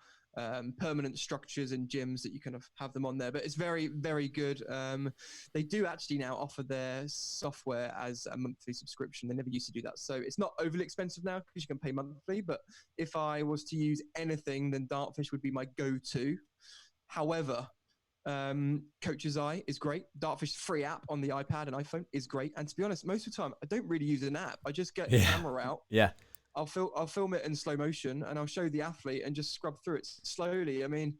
permanent structures in gyms that you kind of have them on there, but it's very, very good. They do actually now offer their software as a monthly subscription. They never used to do that. So it's not overly expensive now because you can pay monthly, but if I was to use anything, then Dartfish would be my go-to. However, Coach's Eye is great. Dartfish's free app on the iPad and iPhone is great. And to be honest, most of the time, I don't really use an app. I just get the camera out. Yeah. I'll film it in slow motion, and I'll show the athlete and just scrub through it slowly. I mean,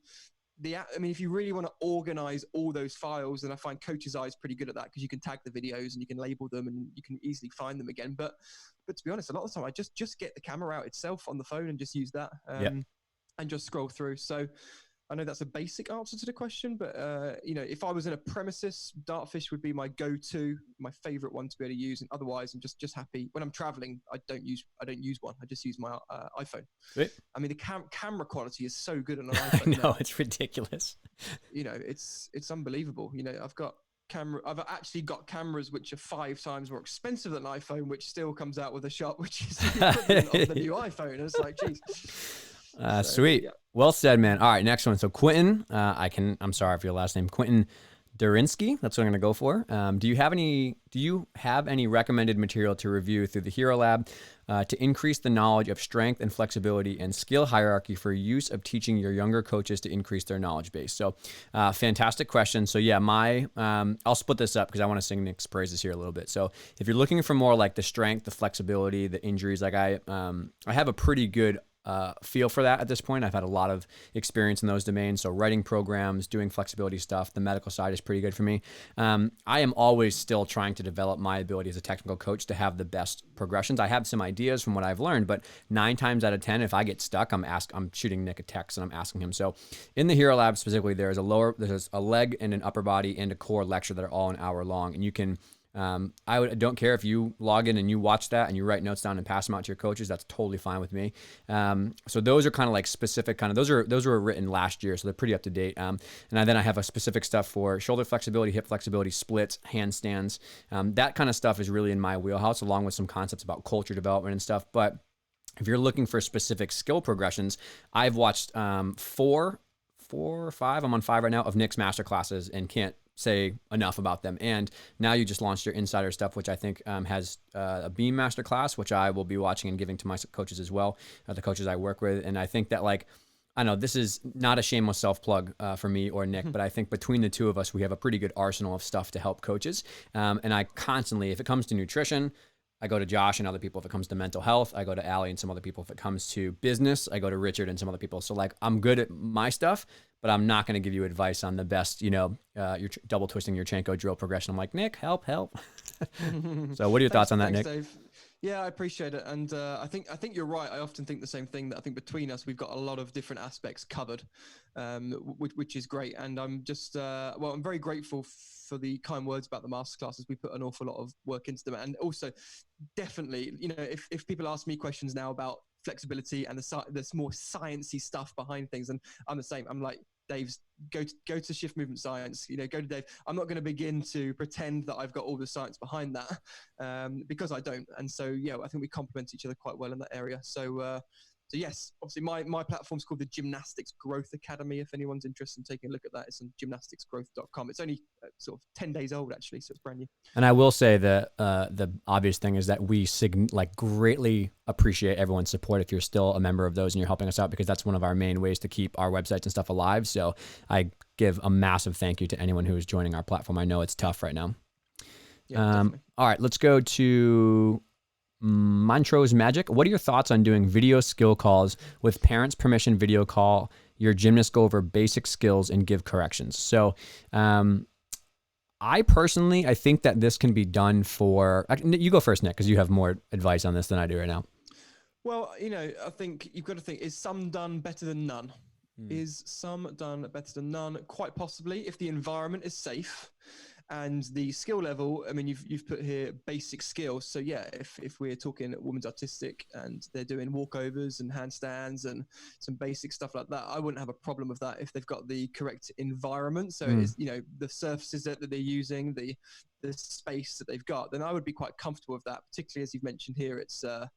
if you really want to organize all those files, then I find Coach's Eye is pretty good at that, because you can tag the videos and you can label them and you can easily find them again. But to be honest, a lot of the time I just get the camera out itself on the phone and just use that and just scroll through. So I know that's a basic answer to the question, but if I was in a premises, Dartfish would be my go-to, my favorite one to be able to use. And otherwise, I'm just happy when I'm traveling. I don't use one. I just use my iPhone. Sweet. I mean, the camera quality is so good on an iPhone. I know, it's ridiculous. It's unbelievable. I've actually got cameras which are 5 times more expensive than an iPhone, which still comes out with a shot which is the equivalent of the new iPhone. It's like, geez. Sweet. Yeah. Well said, man. All right, next one. So Quentin, I'm sorry for your last name, Quentin Durinsky. That's what I'm going to go for. Do you have any recommended material to review through the Hero Lab to increase the knowledge of strength and flexibility and skill hierarchy for use of teaching your younger coaches to increase their knowledge base? So fantastic question. So yeah, I'll split this up because I want to sing Nick's praises here a little bit. So if you're looking for more like the strength, the flexibility, the injuries, like I have a pretty good feel for that at this point. I've had a lot of experience in those domains. So writing programs, doing flexibility stuff, the medical side is pretty good for me. I am always still trying to develop my ability as a technical coach to have the best progressions. I have some ideas from what I've learned, but 9 times out of 10, if I get stuck, I'm shooting Nick a text and I'm asking him. So in the Hero Lab specifically, there's a leg and an upper body and a core lecture that are all an hour long, and you can I don't care if you log in and you watch that and you write notes down and pass them out to your coaches. That's totally fine with me. So those are kind of like specific those were written last year, so they're pretty up to date. And then I have a specific stuff for shoulder flexibility, hip flexibility, splits, handstands. That kind of stuff is really in my wheelhouse, along with some concepts about culture development and stuff. But if you're looking for specific skill progressions, I've watched 4 4 or 5. I'm on 5 right now of Nick's masterclasses and can't say enough about them. And now you just launched your insider stuff, which I think has a Beam masterclass, which I will be watching and giving to my coaches as well, the coaches I work with. And I think that like, I know this is not a shameless self plug for me or Nick, but I think between the two of us, we have a pretty good arsenal of stuff to help coaches. And I constantly, if it comes to nutrition, I go to Josh and other people. If it comes to mental health, I go to Allie and some other people. If it comes to business, I go to Richard and some other people. So like, I'm good at my stuff, but I'm not going to give you advice on the best, you're double twisting your Chanko drill progression. I'm like, Nick, help. So what are your thoughts on that, thanks, Nick? Dave. Yeah, I appreciate it, and I think you're right. I often think the same thing, that I think between us we've got a lot of different aspects covered, which is great. And I'm just I'm very grateful for the kind words about the masterclasses. We put an awful lot of work into them, and also definitely, if people ask me questions now about flexibility and there's more sciencey stuff behind things, and I'm the same. I'm like, Dave's go to shift movement science, go to Dave. I'm not going to begin to pretend that I've got all the science behind that, because I don't. And so, yeah, I think we complement each other quite well in that area. So yes, obviously my platform's called the Gymnastics Growth Academy. If anyone's interested in taking a look at that, it's on gymnasticsgrowth.com. It's only sort of 10 days old, actually, so it's brand new. And I will say that the obvious thing is that we greatly appreciate everyone's support if you're still a member of those and you're helping us out, because that's one of our main ways to keep our websites and stuff alive. So I give a massive thank you to anyone who is joining our platform. I know it's tough right now. Yeah, all right, let's go to Montrose Magic. What are your thoughts on doing video skill calls with parents' permission? Video call your gymnast, go over basic skills and give corrections. So I personally, I think that this can be done for, you go first, Nick, because you have more advice on this than I do right now. Well, I think you've got to think, is some done better than none? Is some done better than none? Quite possibly, if the environment is safe and the skill level. I mean, you've put here basic skills. So yeah, if we're talking women's artistic and they're doing walkovers and handstands and some basic stuff like that, I wouldn't have a problem with that if they've got the correct environment. So it's, the surfaces that they're using, the space that they've got, then I would be quite comfortable with that, particularly as you've mentioned here, it's a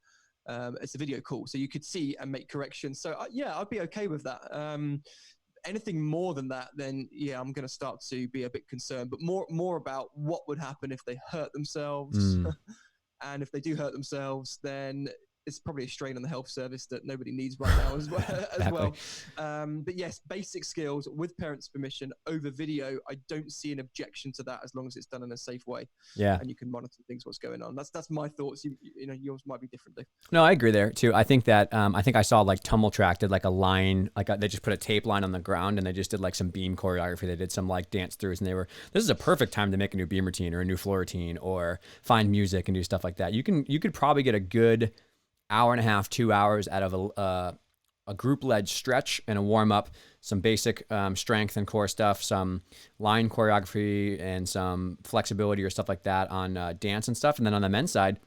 video call, so you could see and make corrections. So yeah, I'd be okay with that. Anything more than that, then yeah, I'm going to start to be a bit concerned. But more about what would happen if they hurt themselves, and if they do hurt themselves, then it's probably a strain on the health service that nobody needs right now as well. Exactly. But yes, basic skills with parents' permission over video. I don't see an objection to that as long as it's done in a safe way. Yeah, and you can monitor things, what's going on. That's my thoughts. Yours might be different, Dave. no, I agree there too. I think that I saw like Tumble Track did like a line, they just put a tape line on the ground and they just did like some beam choreography. They did some like dance throughs, and this is a perfect time to make a new beam routine or a new floor routine or find music and do stuff like that. You could probably get a good hour and a half, 2 hours out of a group-led stretch and a warm-up, some basic strength and core stuff, some line choreography and some flexibility or stuff like that on dance and stuff. And then on the men's side,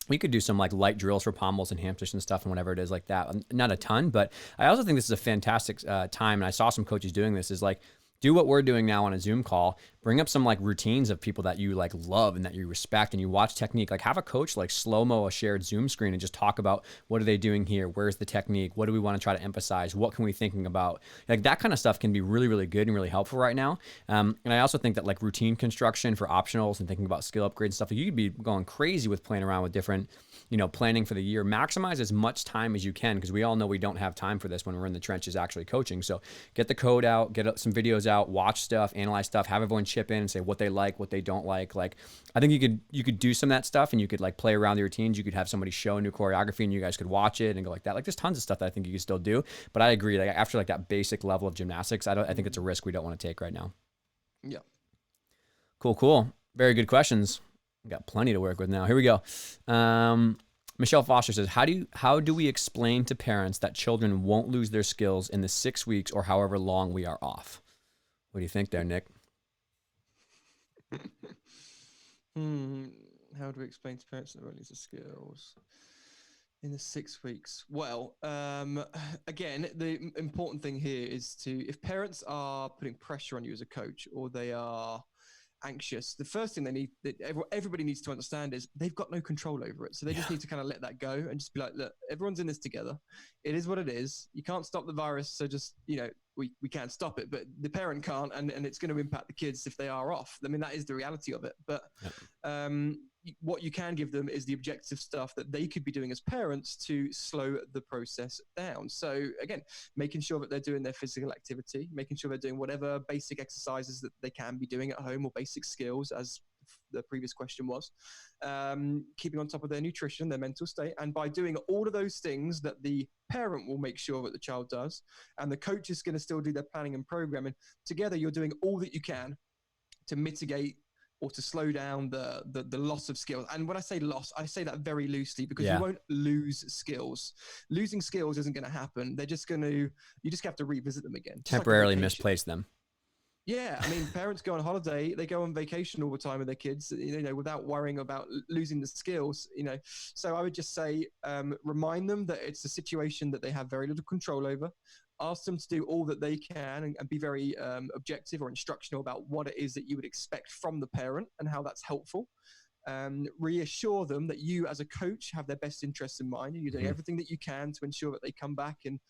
we could do some like light drills for pommels and hamstrings and stuff and whatever it is like that. Not a ton, but I also think this is a fantastic time. And I saw some coaches doing this, is like, do what we're doing now on a Zoom call. Bring up some like routines of people that you like love and that you respect, and you watch technique. Like have a coach like slow-mo a shared Zoom screen and just talk about what are they doing here? Where's the technique? What do we want to try to emphasize? What can we thinking about? Like that kind of stuff can be really, really good and really helpful right now. And I also think that like routine construction for optionals and thinking about skill upgrades and stuff, you could be going crazy with playing around with different, planning for the year. Maximize as much time as you can, because we all know we don't have time for this when we're in the trenches actually coaching. So get the code out, get some videos out, watch stuff, analyze stuff, have everyone chip in and say what they like, what they don't like. Like, I think you could do some of that stuff, and you could like play around the routines. You could have somebody show new choreography and you guys could watch it and go like that. Like there's tons of stuff that I think you could still do. But I agree, like after like that basic level of gymnastics, I think it's a risk we don't want to take right now. Yeah. Cool. Very good questions. We got plenty to work with now. Here we go. Michelle Foster says, how do we explain to parents that children won't lose their skills in the 6 weeks or however long we are off? What do you think there, Nick? How do we explain to parents that they won't lose their skills in the 6 weeks? Well, again, the important thing here is if parents are putting pressure on you as a coach, or they are anxious, the first thing everybody needs to understand is they've got no control over it. So they just need to kind of let that go and just be like, look, everyone's in this together. It is what it is. You can't stop the virus. So just, we can't stop it, but the parent can't, and it's going to impact the kids if they are off. I mean, that is the reality of it. But what you can give them is the objective stuff that they could be doing as parents to slow the process down. So again, making sure that they're doing their physical activity, making sure they're doing whatever basic exercises that they can be doing at home, or basic skills, as the previous question was, keeping on top of their nutrition, their mental state. And by doing all of those things that the parent will make sure that the child does, and the coach is going to still do their planning and programming, together you're doing all that you can to mitigate or to slow down the loss of skills. And when I say loss, I say that very loosely, because you won't lose skills. Losing skills isn't going to happen. They're just going to, you just have to revisit them again. Temporarily misplace them. Yeah, I mean, parents go on holiday, they go on vacation all the time with their kids, without worrying about losing the skills, So I would just say, remind them that it's a situation that they have very little control over. Ask them to do all that they can, and be very objective or instructional about what it is that you would expect from the parent and how that's helpful. Reassure them that you as a coach have their best interests in mind, and you're doing everything that you can to ensure that they come back in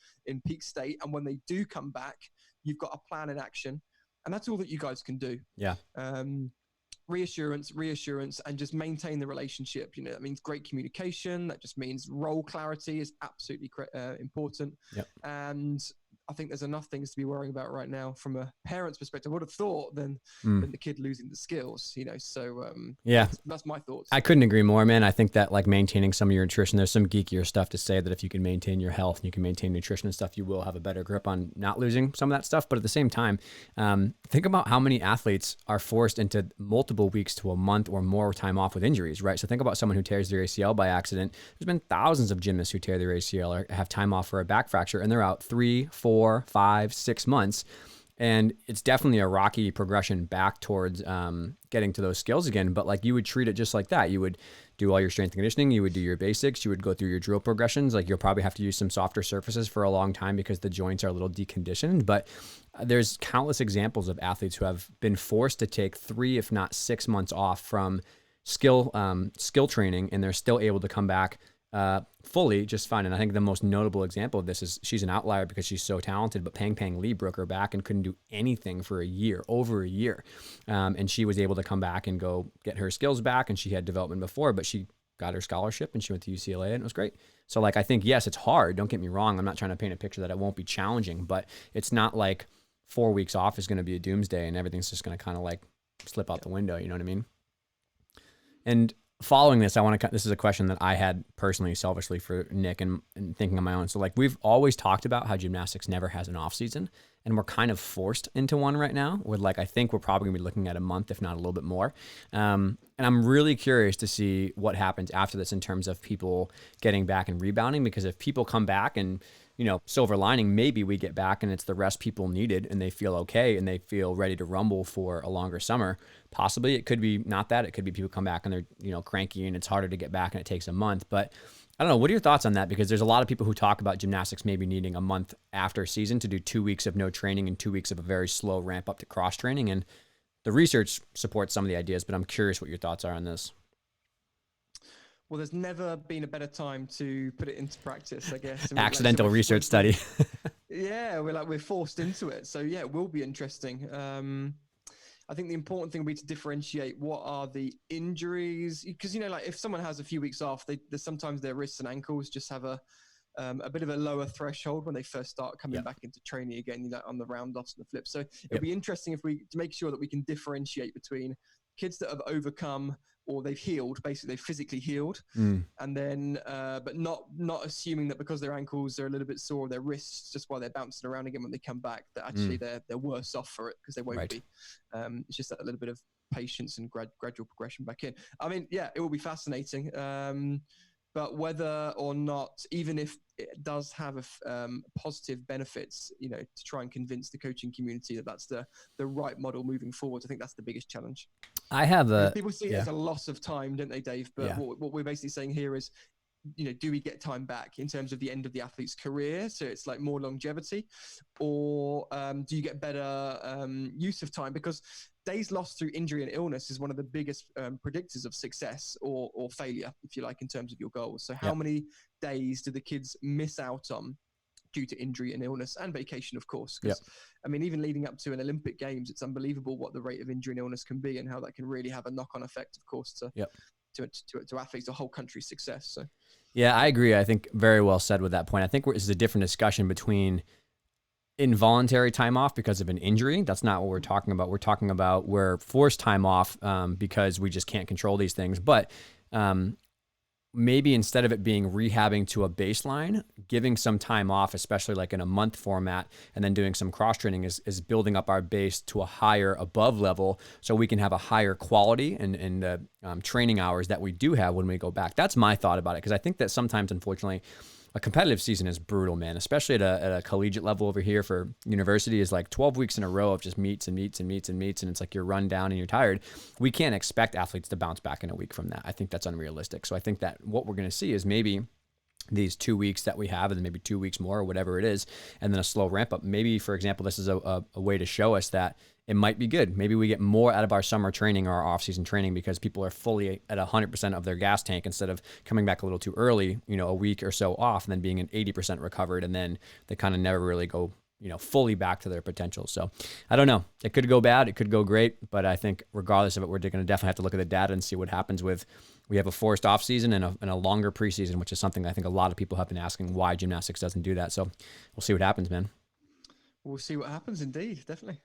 peak state. And when they do come back, you've got a plan in action. And that's all that you guys can do. Yeah. Reassurance, and just maintain the relationship. That means great communication. That just means role clarity is absolutely important. Yep. And I think there's enough things to be worrying about right now from a parent's perspective, I would have thought, than the kid losing the skills, So that's my thoughts. I couldn't agree more, man. I think that like maintaining some of your nutrition, there's some geekier stuff to say that if you can maintain your health and you can maintain nutrition and stuff, you will have a better grip on not losing some of that stuff. But at the same time, think about how many athletes are forced into multiple weeks to a month or more time off with injuries, right? So think about someone who tears their ACL by accident. There's been thousands of gymnasts who tear their ACL or have time off for a back fracture, and they're out 3, 4, 5, 6 months. And it's definitely a rocky progression back towards getting to those skills again. But like, you would treat it just like that. You would do all your strength and conditioning. You would do your basics. You would go through your drill progressions. Like, you'll probably have to use some softer surfaces for a long time because the joints are a little deconditioned. But there's countless examples of athletes who have been forced to take 3, if not 6 months off from skill training, and they're still able to come back fully just fine. And I think the most notable example of this is, she's an outlier because she's so talented, but Pang Lee broke her back and couldn't do anything for over a year. And she was able to come back and go get her skills back, and she had development before, but she got her scholarship and she went to UCLA, and it was great. So like, I think, yes, it's hard. Don't get me wrong. I'm not trying to paint a picture that it won't be challenging, but it's not like 4 weeks off is going to be a doomsday and everything's just going to kind of like slip out the window. You know what I mean? And following this, this is a question that I had personally, selfishly for Nick, and thinking on my own. So like, we've always talked about how gymnastics never has an off season, and we're kind of forced into one right now. With like, I think we're probably gonna be looking at a month, if not a little bit more. And I'm really curious to see what happens after this in terms of people getting back and rebounding, because if people come back and, silver lining, maybe we get back and it's the rest people needed and they feel okay and they feel ready to rumble for a longer summer. Possibly it could be not that. It could be people come back and they're, cranky and it's harder to get back and it takes a month. But I don't know. What are your thoughts on that? Because there's a lot of people who talk about gymnastics maybe needing a month after season to do 2 weeks of no training and 2 weeks of a very slow ramp up to cross training. And the research supports some of the ideas, but I'm curious what your thoughts are on this. Well, there's never been a better time to put it into practice, I guess. Accidental research study. Yeah, we're forced into it. So yeah, it will be interesting. I think the important thing will be to differentiate what are the injuries, because like if someone has a few weeks off, sometimes their wrists and ankles just have a bit of a lower threshold when they first start coming back into training again, on the round offs and the flips. So it'll be interesting to make sure that we can differentiate between kids that have overcome, or they've healed, basically they've physically healed, and then but not assuming that because their ankles are a little bit sore, or their wrists, just while they're bouncing around again when they come back, that actually they're worse off for it, because they won't be. It's just that a little bit of patience and gradual progression back in. I mean, yeah, it will be fascinating. But whether or not, even if it does have positive benefits, to try and convince the coaching community that that's the right model moving forward, I think that's the biggest challenge. People see it as a loss of time, don't they, Dave? But what we're basically saying here is, do we get time back in terms of the end of the athlete's career? So it's like more longevity, or do you get better use of time? Because days lost through injury and illness is one of the biggest predictors of success or failure, if you like, in terms of your goals. So how many days do the kids miss out on due to injury and illness and vacation, of course? Because I mean, even leading up to an Olympic Games, it's unbelievable what the rate of injury and illness can be and how that can really have a knock-on effect, of course, to athletes, the whole country's success. So yeah, I agree. I think very well said with that point. I think this is a different discussion between involuntary time off because of an injury. That's not what we're talking about. We're talking about where forced time off because we just can't control these things. But maybe instead of it being rehabbing to a baseline, giving some time off, especially like in a month format, and then doing some cross training is building up our base to a higher above level so we can have a higher quality and training hours that we do have when we go back. That's my thought about it, because I think that sometimes, unfortunately, a competitive season is brutal, man, especially at a collegiate level over here for university is like 12 weeks in a row of just meets and meets and meets and meets. And it's like you're run down and you're tired. We can't expect athletes to bounce back in a week from that. I think that's unrealistic. So I think that what we're going to see is maybe these 2 weeks that we have and then maybe 2 weeks more or whatever it is, and then a slow ramp up. Maybe, for example, this is a way to show us that it might be good. Maybe we get more out of our summer training or our off-season training because people are fully at 100% of their gas tank instead of coming back a little too early, a week or so off and then being an 80% recovered, and then they kind of never really go, fully back to their potential. So I don't know. It could go bad. It could go great. But I think regardless of it, we're going to definitely have to look at the data and see what happens with, we have a forced off-season and a longer preseason, which is something I think a lot of people have been asking why gymnastics doesn't do that. So we'll see what happens, man. We'll see what happens, indeed. Definitely.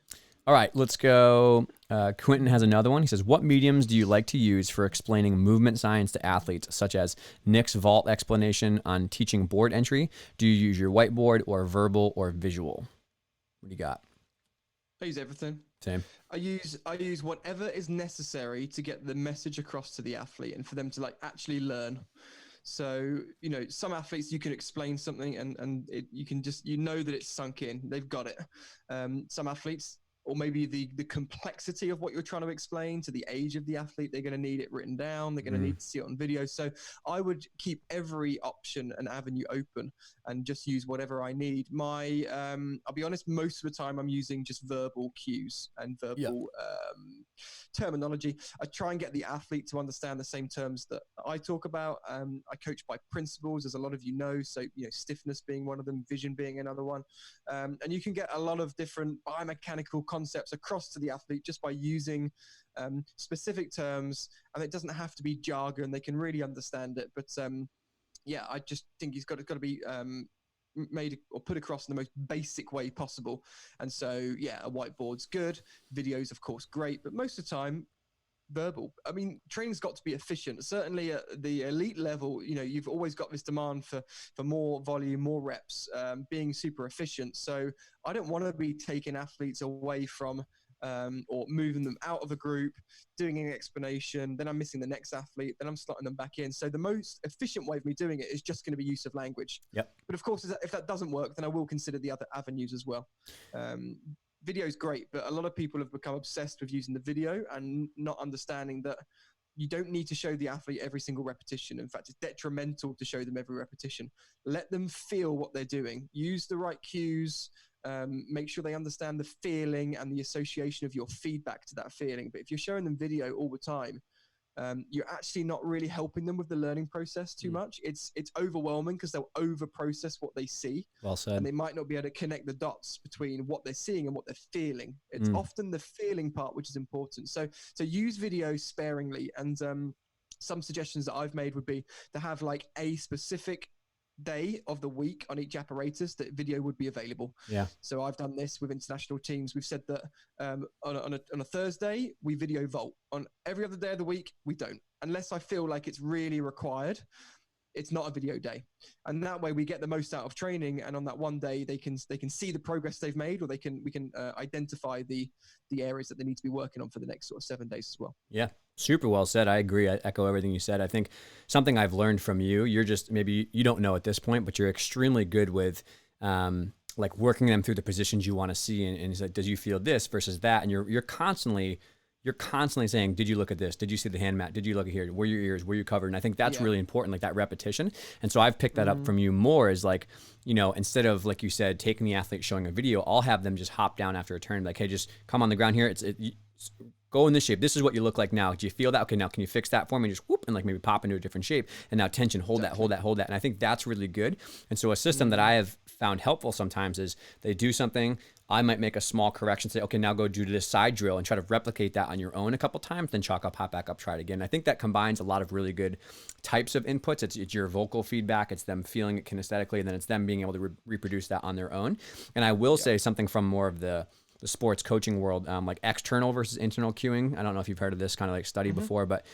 All right, let's go. Quentin has another one. He says, what mediums do you like to use for explaining movement science to athletes, such as Nick's vault explanation on teaching board entry? Do you use your whiteboard or verbal or visual? What do you got? I use everything. Same. I use whatever is necessary to get the message across to the athlete and for them to like actually learn. So, some athletes, you can explain something and you can just, that it's sunk in, they've got it. Some athletes, or maybe the complexity of what you're trying to explain to the age of the athlete, they're going to need it written down. They're going to need to see it on video. So I would keep every option and avenue open and just use whatever I need. I'll be honest, most of the time I'm using just verbal cues and verbal terminology. I try and get the athlete to understand the same terms that I talk about. I coach by principles, as a lot of you know. So, stiffness being one of them, vision being another one. And you can get a lot of different biomechanical concepts across to the athlete just by using specific terms, and it doesn't have to be jargon. They can really understand it. But I just think he's got to be made or put across in the most basic way possible. And so, a whiteboard's good. Videos, of course, great. But most of the time, verbal. I mean, training's got to be efficient. Certainly at the elite level, you've always got this demand for more volume, more reps, being super efficient. So I don't want to be taking athletes away from or moving them out of a group, doing an explanation, then I'm missing the next athlete, then I'm slotting them back in. So the most efficient way of me doing it is just going to be use of language. Yep. But of course, if that doesn't work, then I will consider the other avenues as well. Video is great, but a lot of people have become obsessed with using the video and not understanding that you don't need to show the athlete every single repetition. In fact, it's detrimental to show them every repetition. Let them feel what they're doing. Use the right cues. Make sure they understand the feeling and the association of your feedback to that feeling. But if you're showing them video all the time, you're actually not really helping them with the learning process too much. It's overwhelming because they'll over process what they see. Well said. And they might not be able to connect the dots between what they're seeing and what they're feeling. It's often the feeling part which is important. So use video sparingly. And some suggestions that I've made would be to have like a specific day of the week on each apparatus that video would be available. Yeah. So I've done this with international teams. We've said that on a Thursday we video vault. On every other day of the week we don't, unless I feel like it's really required. It's not a video day, and that way we get the most out of training. And on that one day, they can see the progress they've made, or we can identify the areas that they need to be working on for the next sort of 7 days as well. Yeah, super well said. I agree. I echo everything you said. I think something I've learned from you, you're just, maybe you don't know at this point, but you're extremely good with like working them through the positions you want to see, and it's like, does you feel this versus that, and you're constantly saying, did you look at this? Did you see the hand mat? Did you look at here? Were your ears? Were you covered? And I think that's really important, like that repetition. And so I've picked that up from you more as like, instead of, like you said, taking the athlete, showing a video, I'll have them just hop down after a turn, like, hey, just come on the ground here. go in this shape. This is what you look like now. Do you feel that? Okay, now can you fix that for me? Just whoop, and like maybe pop into a different shape. And now tension, hold that, hold that, hold that. And I think that's really good. And so a system that I have found helpful sometimes is they do something, I might make a small correction, say, okay, now go do this side drill and try to replicate that on your own a couple times, then chalk up, hop back up, try it again. I think that combines a lot of really good types of inputs. It's your vocal feedback, it's them feeling it kinesthetically, and then it's them being able to reproduce that on their own. And I will say something from more of the sports coaching world, like external versus internal cueing. I don't know if you've heard of this kind of like study before, but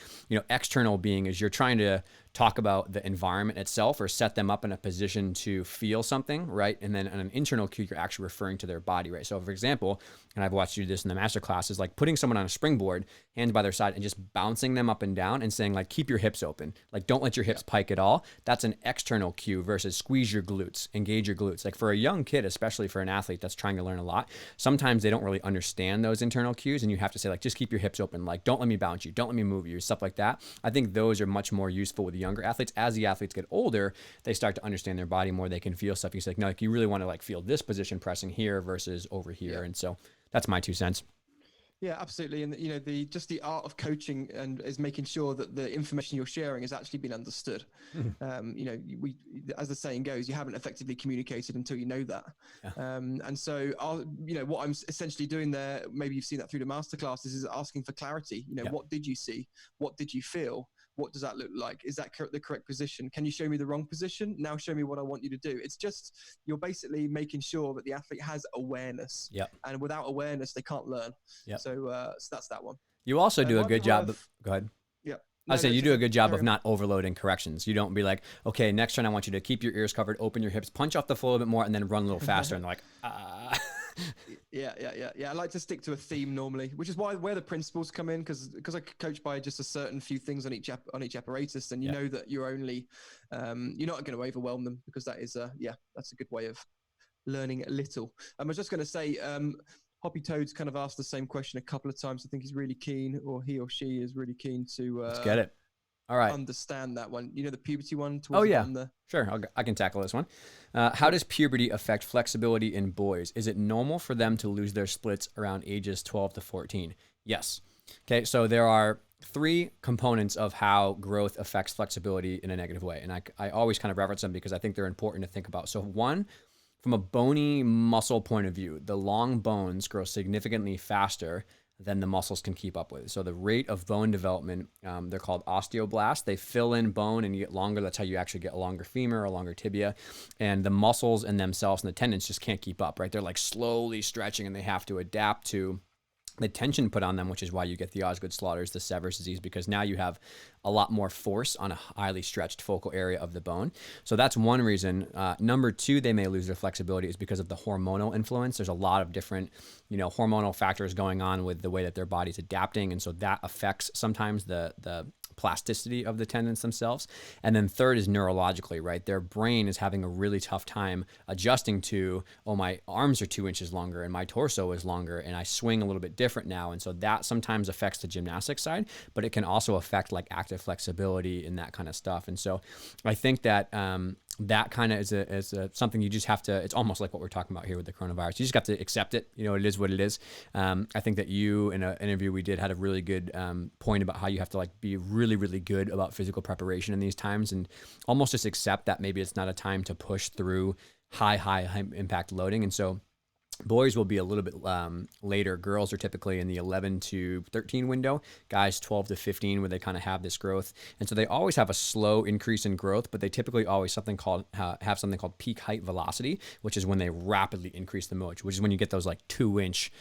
external being is you're trying to talk about the environment itself or set them up in a position to feel something, right? And then on an internal cue, you're actually referring to their body, right? So for example, and I've watched you do this in the master classes, like putting someone on a springboard, hands by their side, and just bouncing them up and down and saying like, keep your hips open. Like don't let your hips pike at all. That's an external cue versus squeeze your glutes, engage your glutes. Like for a young kid, especially for an athlete that's trying to learn a lot, sometimes they don't really understand those internal cues, and you have to say like, just keep your hips open. Like don't let me bounce you. Don't let me move you, stuff like that. I think those are much more useful with younger athletes. As the athletes get older, they start to understand their body more. They can feel stuff. You say like, no, like you really want to like feel this position pressing here versus over here. And so that's my 2 cents. Yeah, absolutely. And the art of coaching and is making sure that the information you're sharing has actually been understood. We, as the saying goes, you haven't effectively communicated until you know that. And so, what I'm essentially doing there, maybe you've seen that through the masterclasses, is asking for clarity. What did you see? What did you feel? What does that look like? Is that the correct position? Can you show me the wrong position? Now show me what I want you to do. It's just, you're basically making sure that the athlete has awareness. And without awareness, they can't learn. So that's that one. You also do a good job. Go ahead. Yeah. I say you do a good job of not overloading corrections. You don't be like, okay, next turn I want you to keep your ears covered, open your hips, punch off the floor a little bit more, and then run a little faster. And they're like, Yeah. I like to stick to a theme normally, which is where the principles come in, because I coach by just a certain few things on each apparatus, and you know that you're only you're not going to overwhelm them, because that is that's a good way of learning a little. I was just going to say, Hoppy Toad's kind of asked the same question a couple of times. I think he's really keen, or he or she is really keen to let's get it. All right. Understand that one. The puberty one? Oh, yeah. Sure. I can tackle this one. How does puberty affect flexibility in boys? Is it normal for them to lose their splits around ages 12 to 14? Yes. Okay. So there are 3 components of how growth affects flexibility in a negative way. And I always kind of reference them because I think they're important to think about. So one, from a bony muscle point of view, the long bones grow significantly faster than the muscles can keep up with. So the rate of bone development, they're called osteoblasts. They fill in bone and you get longer. That's how you actually get a longer femur, a longer tibia. And the muscles in themselves and the tendons just can't keep up, right? They're like slowly stretching, and they have to adapt to the tension put on them, which is why you get the Osgood slaughters, the Sever's disease, because now you have a lot more force on a highly stretched focal area of the bone. So that's one reason. Number 2, they may lose their flexibility is because of the hormonal influence. There's a lot of different, hormonal factors going on with the way that their body's adapting. And so that affects sometimes the plasticity of the tendons themselves. And then third is neurologically, right? Their brain is having a really tough time adjusting to, oh, my arms are 2 inches longer and my torso is longer and I swing a little bit different now. And so that sometimes affects the gymnastics side, but it can also affect like active flexibility and that kind of stuff. And so I think that that kind of is something you just have to, it's almost like what we're talking about here with the coronavirus. You just got to accept it. It is what it is. I think that you, in an interview we did, had a really good point about how you have to like be really, really good about physical preparation in these times, and almost just accept that maybe it's not a time to push through high impact loading. And so boys will be a little bit later. Girls are typically in the 11 to 13 window. Guys, 12 to 15, where they kind of have this growth. And so they always have a slow increase in growth, but they typically always have something called peak height velocity, which is when they rapidly increase the motion, which is when you get those like 2-inch,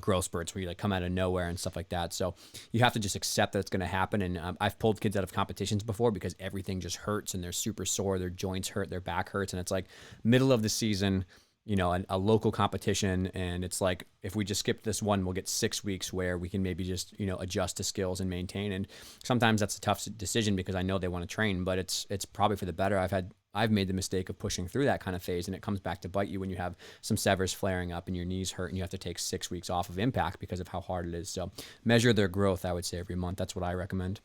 growth spurts where you like come out of nowhere and stuff like that. So you have to just accept that it's going to happen. And I've pulled kids out of competitions before because everything just hurts and they're super sore. Their joints hurt, their back hurts. And it's like middle of the season, a local competition. And it's like, if we just skip this one, we'll get 6 weeks where we can maybe just, adjust to skills and maintain. And sometimes that's a tough decision because I know they want to train, but it's probably for the better. I've made the mistake of pushing through that kind of phase, and it comes back to bite you when you have some severs flaring up and your knees hurt and you have to take 6 weeks off of impact because of how hard it is. So measure their growth, I would say, every month. That's what I recommend.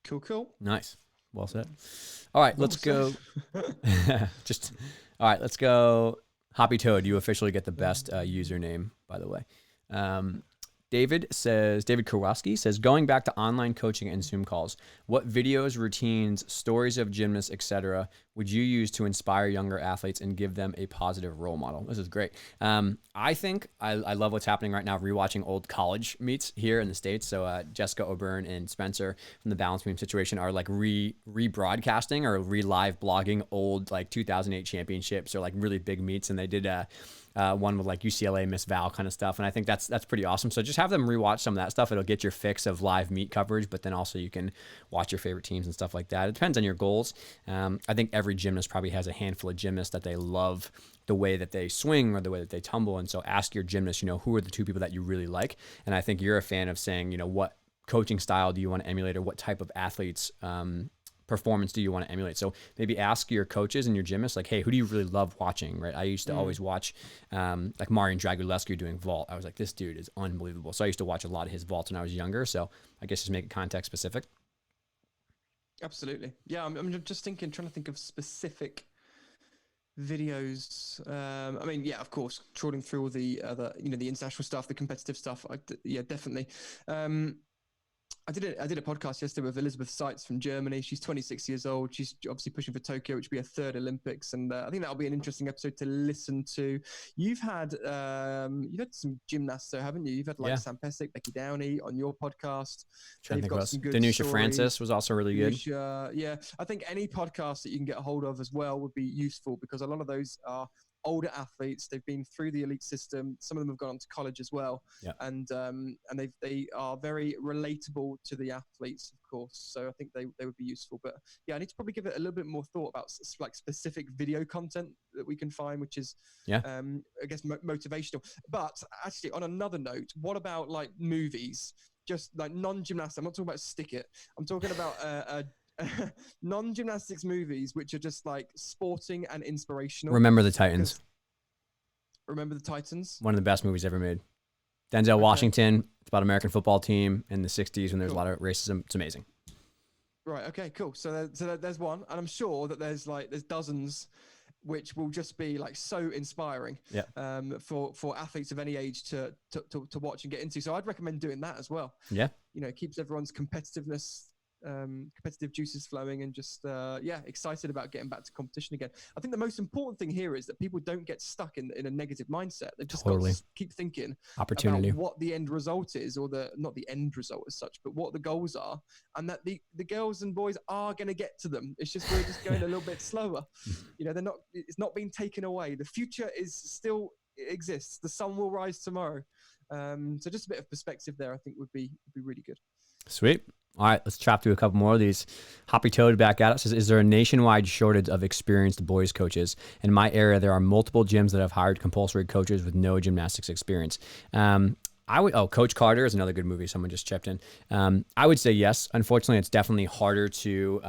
Cool. Nice. Well said. All right, let's go. All right, let's go. Hoppy Toad, you officially get the best username, by the way. David Kowalski says, going back to online coaching and Zoom calls, what videos, routines, stories of gymnasts, etc., would you use to inspire younger athletes and give them a positive role model? This is great. I think I love what's happening right now, rewatching old college meets here in the States. So Jessica O'Byrne and Spencer from the Balance Beam situation are like rebroadcasting or re-live blogging old like 2008 championships or like really big meets. And they did one with like UCLA Miss Val kind of stuff. And I think that's pretty awesome. So just have them rewatch some of that stuff. It'll get your fix of live meet coverage, but then also you can watch your favorite teams and stuff like that. It depends on your goals. I think every gymnast probably has a handful of gymnasts that they love the way that they swing or the way that they tumble. And so ask your gymnast, who are the two people that you really like? And I think you're a fan of saying, what coaching style do you want to emulate or what type of athletes, performance do you want to emulate? So maybe ask your coaches and your gymnasts, like, hey, who do you really love watching, right? I used to always watch like Marian Dragulescu doing vault. I was like, this dude is unbelievable. So I used to watch a lot of his vaults when I was younger. So I guess just make it context specific. Absolutely. Yeah, I'm just trying to think of specific videos. I mean, yeah, of course, trawling through all the other, the international stuff, the competitive stuff. Yeah, definitely. I did a podcast yesterday with Elizabeth Seitz from Germany. She's 26 years old. She's obviously pushing for Tokyo, which will be her third Olympics, and I think that'll be an interesting episode to listen to. You've had some gymnasts, though, haven't you? You've had like Sam Pesic, Becky Downey on your podcast. They've got some good Danusha stories. Francis was also really good. Yeah, I think any podcast that you can get a hold of as well would be useful because a lot of those are older athletes. They've been through the elite system. Some of them have gone on to college as well. Yeah. And they are very relatable to the athletes, of course. So I think they would be useful. But yeah, I need to probably give it a little bit more thought about like specific video content that we can find, which is, I guess, motivational. But actually, on another note, what about like movies? Just like non-gymnastics. I'm not talking about Stick It. I'm talking about non-gymnastics movies which are just like sporting and inspirational. Remember the Titans. One of the best movies ever made. Denzel Washington. It's about American football team in the 60s when there's a lot of racism. It's amazing. Right. Okay, cool. So there's one, and I'm sure that there's dozens which will just be like so inspiring for athletes of any age to watch and get into. So I'd recommend doing that as well. Yeah. It keeps everyone's competitive juices flowing and just excited about getting back to competition again. I think the most important thing here is that people don't get stuck in a negative mindset. They've just got to keep thinking about what the end result is, or not the end result as such, but what the goals are, and that the girls and boys are going to get to them. It's just we're just going a little bit slower. It's not being taken away. The future exists. The sun will rise tomorrow. So just a bit of perspective there, I think would be really good. Sweet. All right, let's chop through a couple more of these. Hoppy Toad back at it says, is there a nationwide shortage of experienced boys coaches? In my area, there are multiple gyms that have hired compulsory coaches with no gymnastics experience. Coach Carter is another good movie. Someone just chipped in. I would say yes. Unfortunately, it's definitely harder to,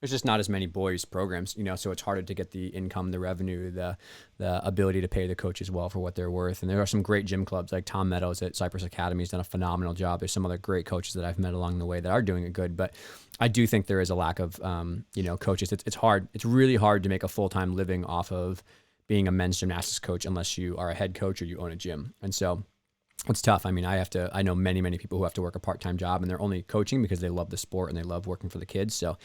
there's just not as many boys programs, so it's harder to get the income, the revenue, the ability to pay the coaches well for what they're worth. And there are some great gym clubs like Tom Meadows at Cypress Academy has done a phenomenal job. There's some other great coaches that I've met along the way that are doing it good, but I do think there is a lack of, coaches. It's hard. It's really hard to make a full-time living off of being a men's gymnastics coach unless you are a head coach or you own a gym. And so it's tough. I mean, I know many, many people who have to work a part-time job and they're only coaching because they love the sport and they love working for the kids. So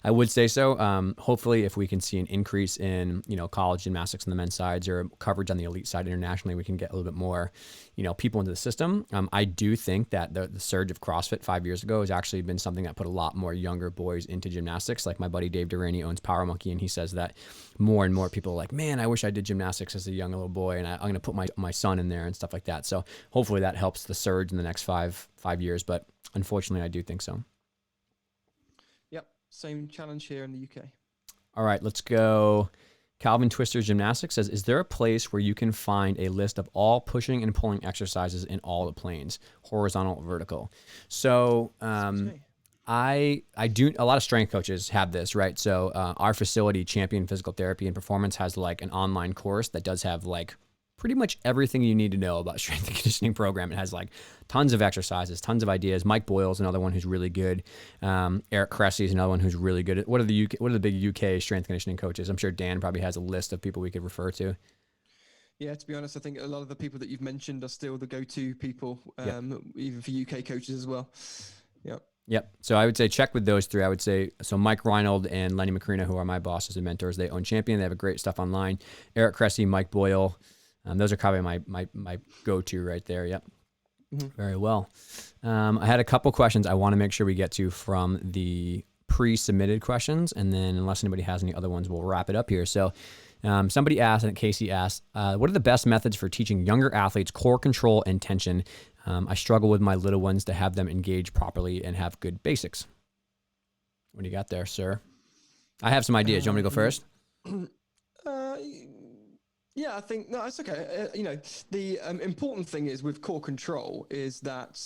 I would say so. Hopefully if we can see an increase in, college gymnastics on the men's sides or coverage on the elite side internationally, we can get a little bit more, people into the system. I do think that the surge of CrossFit 5 years ago has actually been something that put a lot more younger boys into gymnastics. Like my buddy Dave Durrani owns Power Monkey, and he says that more and more people are like, man, I wish I did gymnastics as a young little boy, and I'm going to put my son in there and stuff like that. So hopefully that helps the surge in the next five years, but unfortunately I do think so. Yep, same challenge here in the UK. All right, let's go. Calvin Twister Gymnastics says, is there a place where you can find a list of all pushing and pulling exercises in all the planes, horizontal, vertical? So I do, a lot of strength coaches have this, right? So our facility, Champion Physical Therapy and Performance, has like an online course that does have like pretty much everything you need to know about strength and conditioning program. It has like tons of exercises, tons of ideas. Mike Boyle's another one who's really good. Eric Cressy is another one who's really good. What are the big UK strength conditioning coaches? I'm sure Dan probably has a list of people we could refer to. Yeah, to be honest, I think a lot of the people that you've mentioned are still the go-to people, Yep. even for UK coaches as well. Yeah. Yep. So I would say check with those three. I would say, so Mike Reinold and Lenny Macrina, who are my bosses and mentors, they own Champion. They have a great stuff online. Eric Cressy, Mike Boyle. Those are probably my go-to right there. Yep. Mm-hmm. Very well. I had a couple questions I want to make sure we get to from the pre-submitted questions, and then unless anybody has any other ones, we'll wrap it up here. So somebody asked, and Casey asked, what are the best methods for teaching younger athletes core control and tension? I struggle with my little ones to have them engage properly and have good basics. What do you got there, sir? I have some ideas. You want me to go first? Yeah, I think no, it's okay. The important thing is with core control is that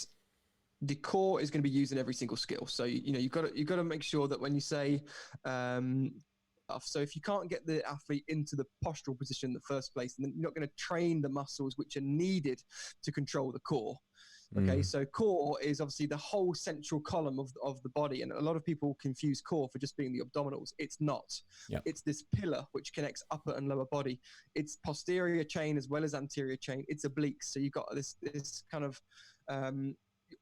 the core is going to be used in every single skill. So you've got to make sure that when you say, so if you can't get the athlete into the postural position in the first place, then you're not going to train the muscles which are needed to control the core. Okay, so core is obviously the whole central column of the body, and a lot of people confuse core for just being the abdominals. It's not. Yep. It's this pillar which connects upper and lower body. It's posterior chain as well as anterior chain. It's obliques. So you've got this kind of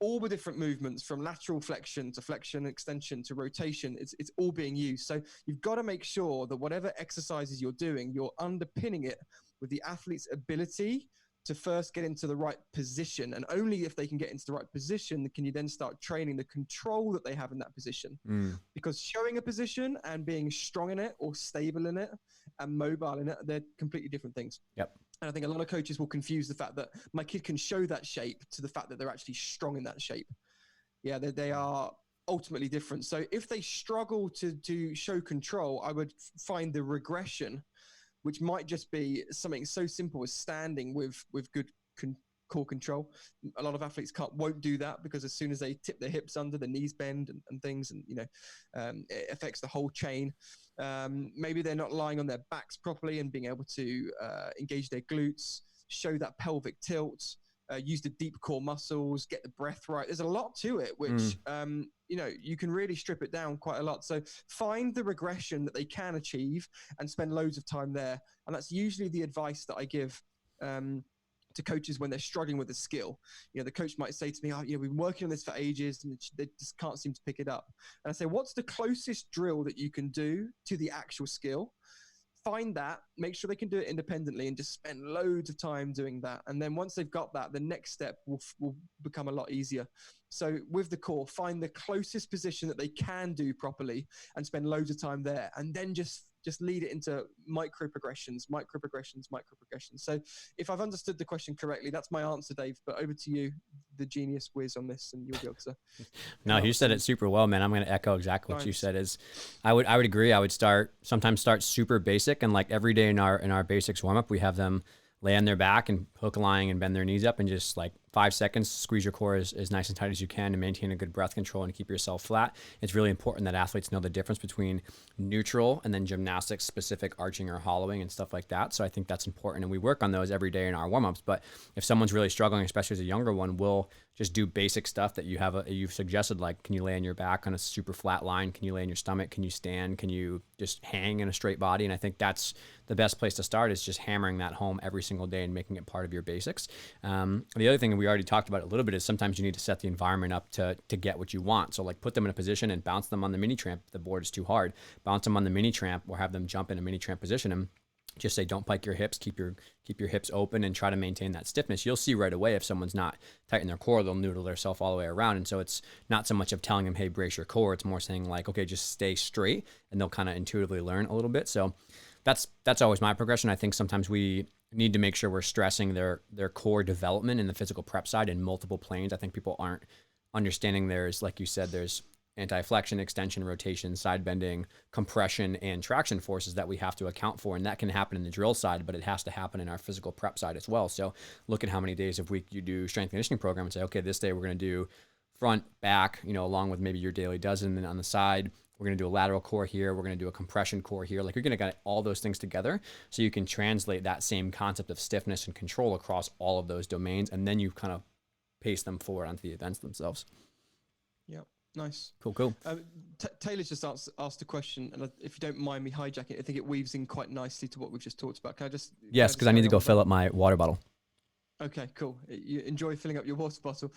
all the different movements from lateral flexion to flexion, extension to rotation. It's all being used. So you've got to make sure that whatever exercises you're doing, you're underpinning it with the athlete's ability to first get into the right position. And only if they can get into the right position can you then start training the control that they have in that position. Because showing a position and being strong in it or stable in it and mobile in it, they're completely different things. Yep. And I think a lot of coaches will confuse the fact that my kid can show that shape to the fact that they're actually strong in that shape. Yeah, they are ultimately different. So if they struggle to show control, I would find the regression, which might just be something so simple as standing with good core control. A lot of athletes won't do that because as soon as they tip their hips under, the knees bend and things, and it affects the whole chain. Maybe they're not lying on their backs properly and being able to engage their glutes, show that pelvic tilt, use the deep core muscles, get the breath right. There's a lot to it, which you can really strip it down quite a lot. So find the regression that they can achieve and spend loads of time there. And that's usually the advice that I give to coaches when they're struggling with a skill. The coach might say to me, we've been working on this for ages and they just can't seem to pick it up. And I say, what's the closest drill that you can do to the actual skill? Find that, make sure they can do it independently and just spend loads of time doing that. And then once they've got that, the next step will become a lot easier. So with the core, find the closest position that they can do properly and spend loads of time there. And then just lead it into micro progressions. So if I've understood the question correctly, that's my answer, Dave. But over to you, the genius whiz on this, and you'll be able to. No, you said it super well, man. I'm going to echo exactly what you said. I would agree. I would sometimes start super basic, and like every day in our basics warm up, we have them lay on their back and hook lying and bend their knees up and just like 5 seconds, squeeze your core as nice and tight as you can to maintain a good breath control and keep yourself flat. It's really important that athletes know the difference between neutral and then gymnastics specific arching or hollowing and stuff like that. So I think that's important. And we work on those every day in our warm-ups. But if someone's really struggling, especially as a younger one, we'll just do basic stuff that you've suggested, like, can you lay on your back on a super flat line? Can you lay on your stomach? Can you stand? Can you just hang in a straight body? And I think that's the best place to start, is just hammering that home every single day and making it part of your basics. The other thing, we already talked about it a little bit, is sometimes you need to set the environment up to get what you want. So like put them in a position and bounce them on the mini tramp. If the board is too hard, bounce them on the mini tramp or have them jump in a mini tramp position and just say, don't pike your hips, keep your hips open and try to maintain that stiffness. You'll see right away if someone's not tight in their core, they'll noodle themselves all the way around. And so it's not so much of telling them, hey, brace your core. It's more saying like, okay, just stay straight, and they'll kind of intuitively learn a little bit. So that's always my progression. I think sometimes we need to make sure we're stressing their core development in the physical prep side in multiple planes. I think people aren't understanding there's, like you said, there's anti-flexion, extension, rotation, side bending, compression, and traction forces that we have to account for. And that can happen in the drill side, but it has to happen in our physical prep side as well. So look at how many days of week you do strength conditioning program and say, okay, this day we're going to do front, back, along with maybe your daily dozen. And then on the side, we're going to do a lateral core here. We're going to do a compression core here. Like, you're going to get all those things together so you can translate that same concept of stiffness and control across all of those domains. And then you kind of pace them forward onto the events themselves. Yep. Nice. Cool. Taylor's just asked a question, and if you don't mind me hijacking it, I think it weaves in quite nicely to what we've just talked about. Yes, because I need to go fill up my water bottle. Okay, cool. You enjoy filling up your water bottle.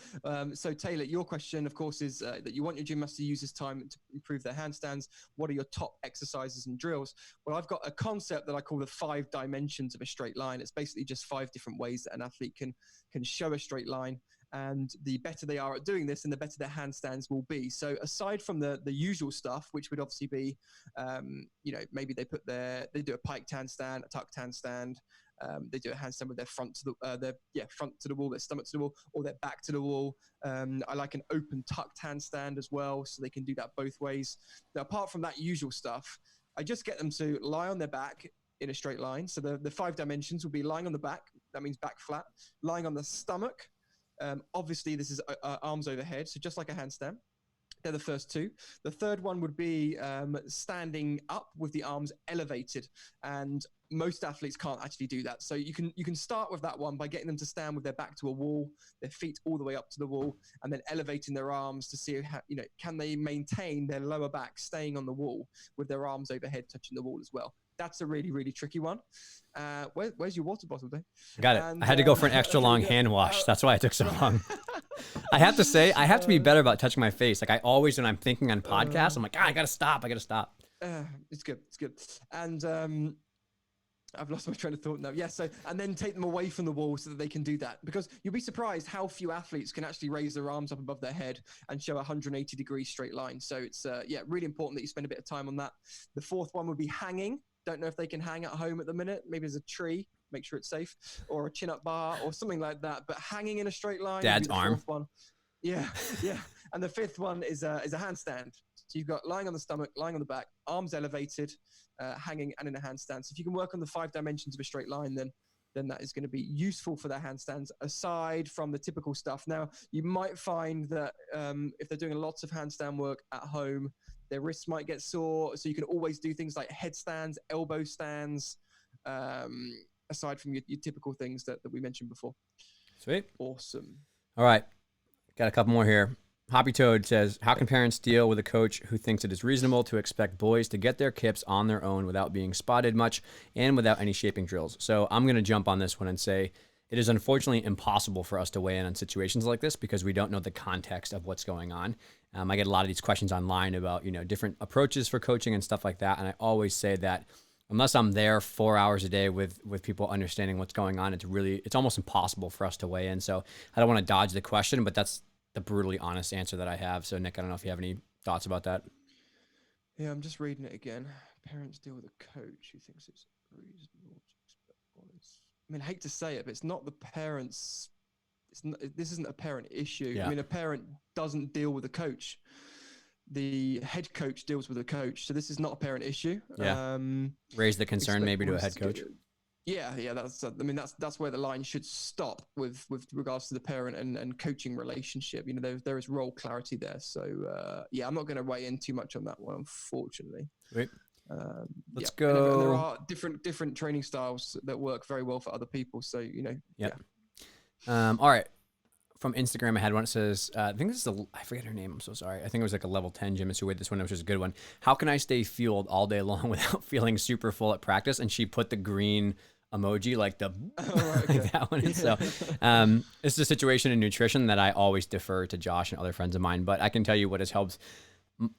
So Taylor, your question, of course, is that you want your gym master to use this time to improve their handstands. What are your top exercises and drills? Well, I've got a concept that I call the 5 dimensions of a straight line. It's basically just 5 different ways that an athlete can show a straight line. And the better they are at doing this, and the better their handstands will be. So aside from the usual stuff, which would obviously be, maybe they do a piked handstand, a tucked handstand. They do a handstand with their front to the wall, their stomach to the wall, or their back to the wall. I like an open tucked handstand as well, so they can do that both ways. Now, apart from that usual stuff, I just get them to lie on their back in a straight line. So the 5 dimensions will be lying on the back. That means back flat. Lying on the stomach. Obviously, this is arms overhead, so just like a handstand. They're the first 2. The third one would be standing up with the arms elevated, and most athletes can't actually do that. So you can start with that one by getting them to stand with their back to a wall, their feet all the way up to the wall, and then elevating their arms to see how, can they maintain their lower back staying on the wall with their arms overhead touching the wall as well. That's a really, really tricky one. Where's your water bottle, Dave? Got it. I had to go for an extra long hand wash. That's why it took so long. I have to say, I have to be better about touching my face. Like I always, when I'm thinking on podcasts, I'm like, I gotta stop. It's good. And I've lost my train of thought now. Yeah, so, and then take them away from the wall so that they can do that. Because you'll be surprised how few athletes can actually raise their arms up above their head and show a 180-degree straight line. So it's, really important that you spend a bit of time on that. The fourth one would be hanging. Don't know if they can hang at home at the minute. Maybe there's a tree, make sure it's safe, or a chin-up bar or something like that. But hanging in a straight line. Dad's arm. One. Yeah. And the fifth one is a handstand. So you've got lying on the stomach, lying on the back, arms elevated, hanging, and in a handstand. So if you can work on the 5 dimensions of a straight line, then that is going to be useful for their handstands, aside from the typical stuff. Now, you might find that if they're doing lots of handstand work at home, their wrists might get sore. So you can always do things like headstands, elbow stands, aside from your typical things that we mentioned before. Sweet. Awesome. All right. Got a couple more here. Hoppy Toad says, how can parents deal with a coach who thinks it is reasonable to expect boys to get their kips on their own without being spotted much and without any shaping drills? So I'm going to jump on this one and say it is unfortunately impossible for us to weigh in on situations like this because we don't know the context of what's going on. I get a lot of these questions online about, different approaches for coaching and stuff like that. And I always say that unless I'm there 4 hours a day with people understanding what's going on, it's almost impossible for us to weigh in. So I don't want to dodge the question, but that's the brutally honest answer that I have. So Nick, I don't know if you have any thoughts about that. Yeah, I'm just reading it again. Parents deal with a coach who thinks it's reasonable to expect boys. I mean, I hate to say it, but it's not the parents. This isn't a parent issue. Yeah. I mean, a parent doesn't deal with a coach. The head coach deals with a coach. So this is not a parent issue. Yeah. Raise the concern maybe to a head coach. Yeah, that's where the line should stop with regards to the parent and coaching relationship. There is role clarity there. So I'm not going to weigh in too much on that one, unfortunately. Great. Let's go. And there are different training styles that work very well for other people. So Yeah. All right. From Instagram, I had one that says, I think this is I forget her name. I'm so sorry. I think it was like a level 10 gymnast who had this one, which was a good one. How can I stay fueled all day long without feeling super full at practice? And she put the green emoji, like the like that one. Yeah. So this is a situation in nutrition that I always defer to Josh and other friends of mine, but I can tell you what has helped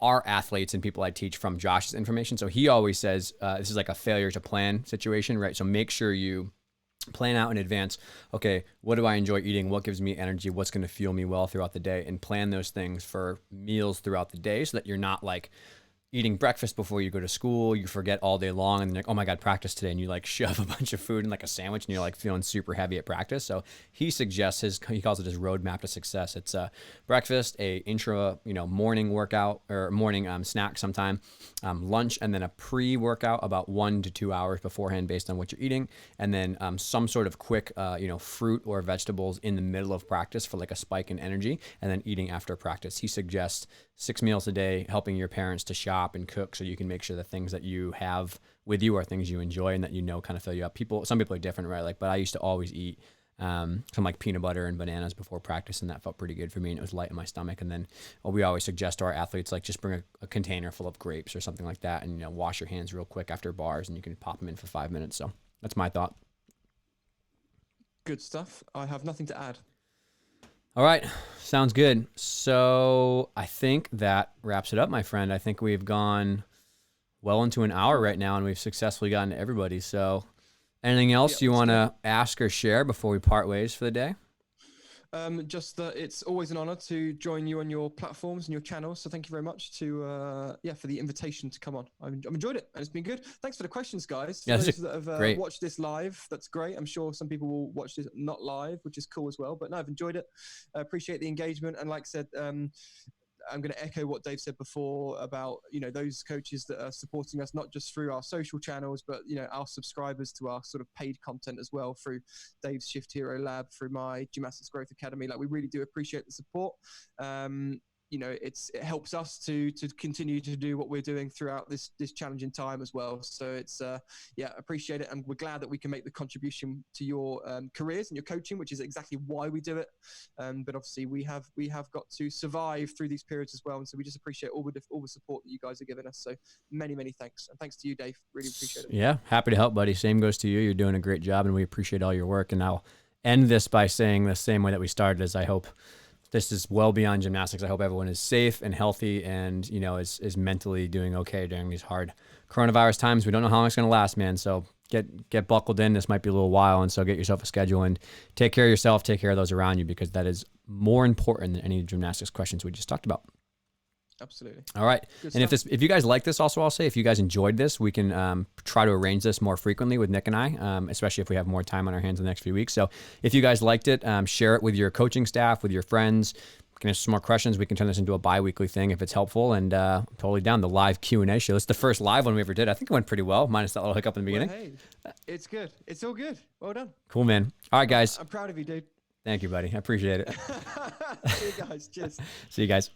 our athletes and people I teach from Josh's information. So he always says, this is like a failure to plan situation, right? So make sure you plan out in advance. Okay, what do I enjoy eating? What gives me energy? What's going to fuel me well throughout the day? And plan those things for meals throughout the day so that you're not like eating breakfast before you go to school, you forget all day long, and then you're like, oh my God, practice today. And you like shove a bunch of food in like a sandwich and you're like feeling super heavy at practice. So he suggests he calls it his roadmap to success. It's breakfast, a intra, morning workout or morning snack sometime, lunch, and then a pre-workout about 1 to 2 hours beforehand based on what you're eating. And then some sort of quick, fruit or vegetables in the middle of practice for like a spike in energy, and then eating after practice. He suggests 6 meals a day, helping your parents to shop and cook so you can make sure the things that you have with you are things you enjoy and that kind of fill you up. Some people are different, right? But I used to always eat some like peanut butter and bananas before practice, and that felt pretty good for me, and it was light in my stomach. And then we always suggest to our athletes, like, just bring a container full of grapes or something like that, and, you know, wash your hands real quick after bars, and you can pop them in for 5 minutes. So that's my thought. Good stuff. I have nothing to add. All right. Sounds good. So I think that wraps it up, my friend. I think we've gone well into an hour right now, and we've successfully gotten to everybody. So anything else you want to ask or share before we part ways for the day? Just that it's always an honor to join you on your platforms and your channels. So thank you very much for the invitation to come on. I've enjoyed it, and it's been good. Thanks for the questions, guys. Yeah, those that have watched this live, that's great. I'm sure some people will watch this not live, which is cool as well. But no, I've enjoyed it. I appreciate the engagement, and like I said, I'm going to echo what Dave said before about, you know, those coaches that are supporting us, not just through our social channels, but, you know, our subscribers to our sort of paid content as well, through Dave's Shift Hero Lab, through my Gymnastics Growth Academy. Like, we really do appreciate the support. You know, it helps us to continue to do what we're doing throughout this challenging time as well. So it's appreciate it, and we're glad that we can make the contribution to your careers and your coaching, which is exactly why we do it. But obviously we have got to survive through these periods as well, and so we just appreciate all the support that you guys are giving us. So many thanks, and thanks to you, Dave. Really appreciate it. Yeah, happy to help, buddy. Same goes to you. You're doing a great job, and we appreciate all your work. And I'll end this by saying the same way that we started, is I hope this is well beyond gymnastics. I hope everyone is safe and healthy, and, you know, is mentally doing okay during these hard coronavirus times. We don't know how long it's going to last, man. So get buckled in. This might be a little while, and so get yourself a schedule and take care of yourself, take care of those around you, because that is more important than any gymnastics questions we just talked about. Absolutely. All right. And if you guys like this, also, I'll say, if you guys enjoyed this, we can try to arrange this more frequently with Nick and I, especially if we have more time on our hands in the next few weeks. So if you guys liked it, share it with your coaching staff, with your friends. We can answer some more questions. We can turn this into a bi-weekly thing if it's helpful, and I'm totally down. The live Q&A show. It's the first live one we ever did. I think it went pretty well, minus that little hiccup in the beginning. Well, hey, it's good. It's all good. Well done. Cool, man. All right, guys. I'm proud of you, dude. Thank you, buddy. I appreciate it. See you guys. Cheers. See you guys.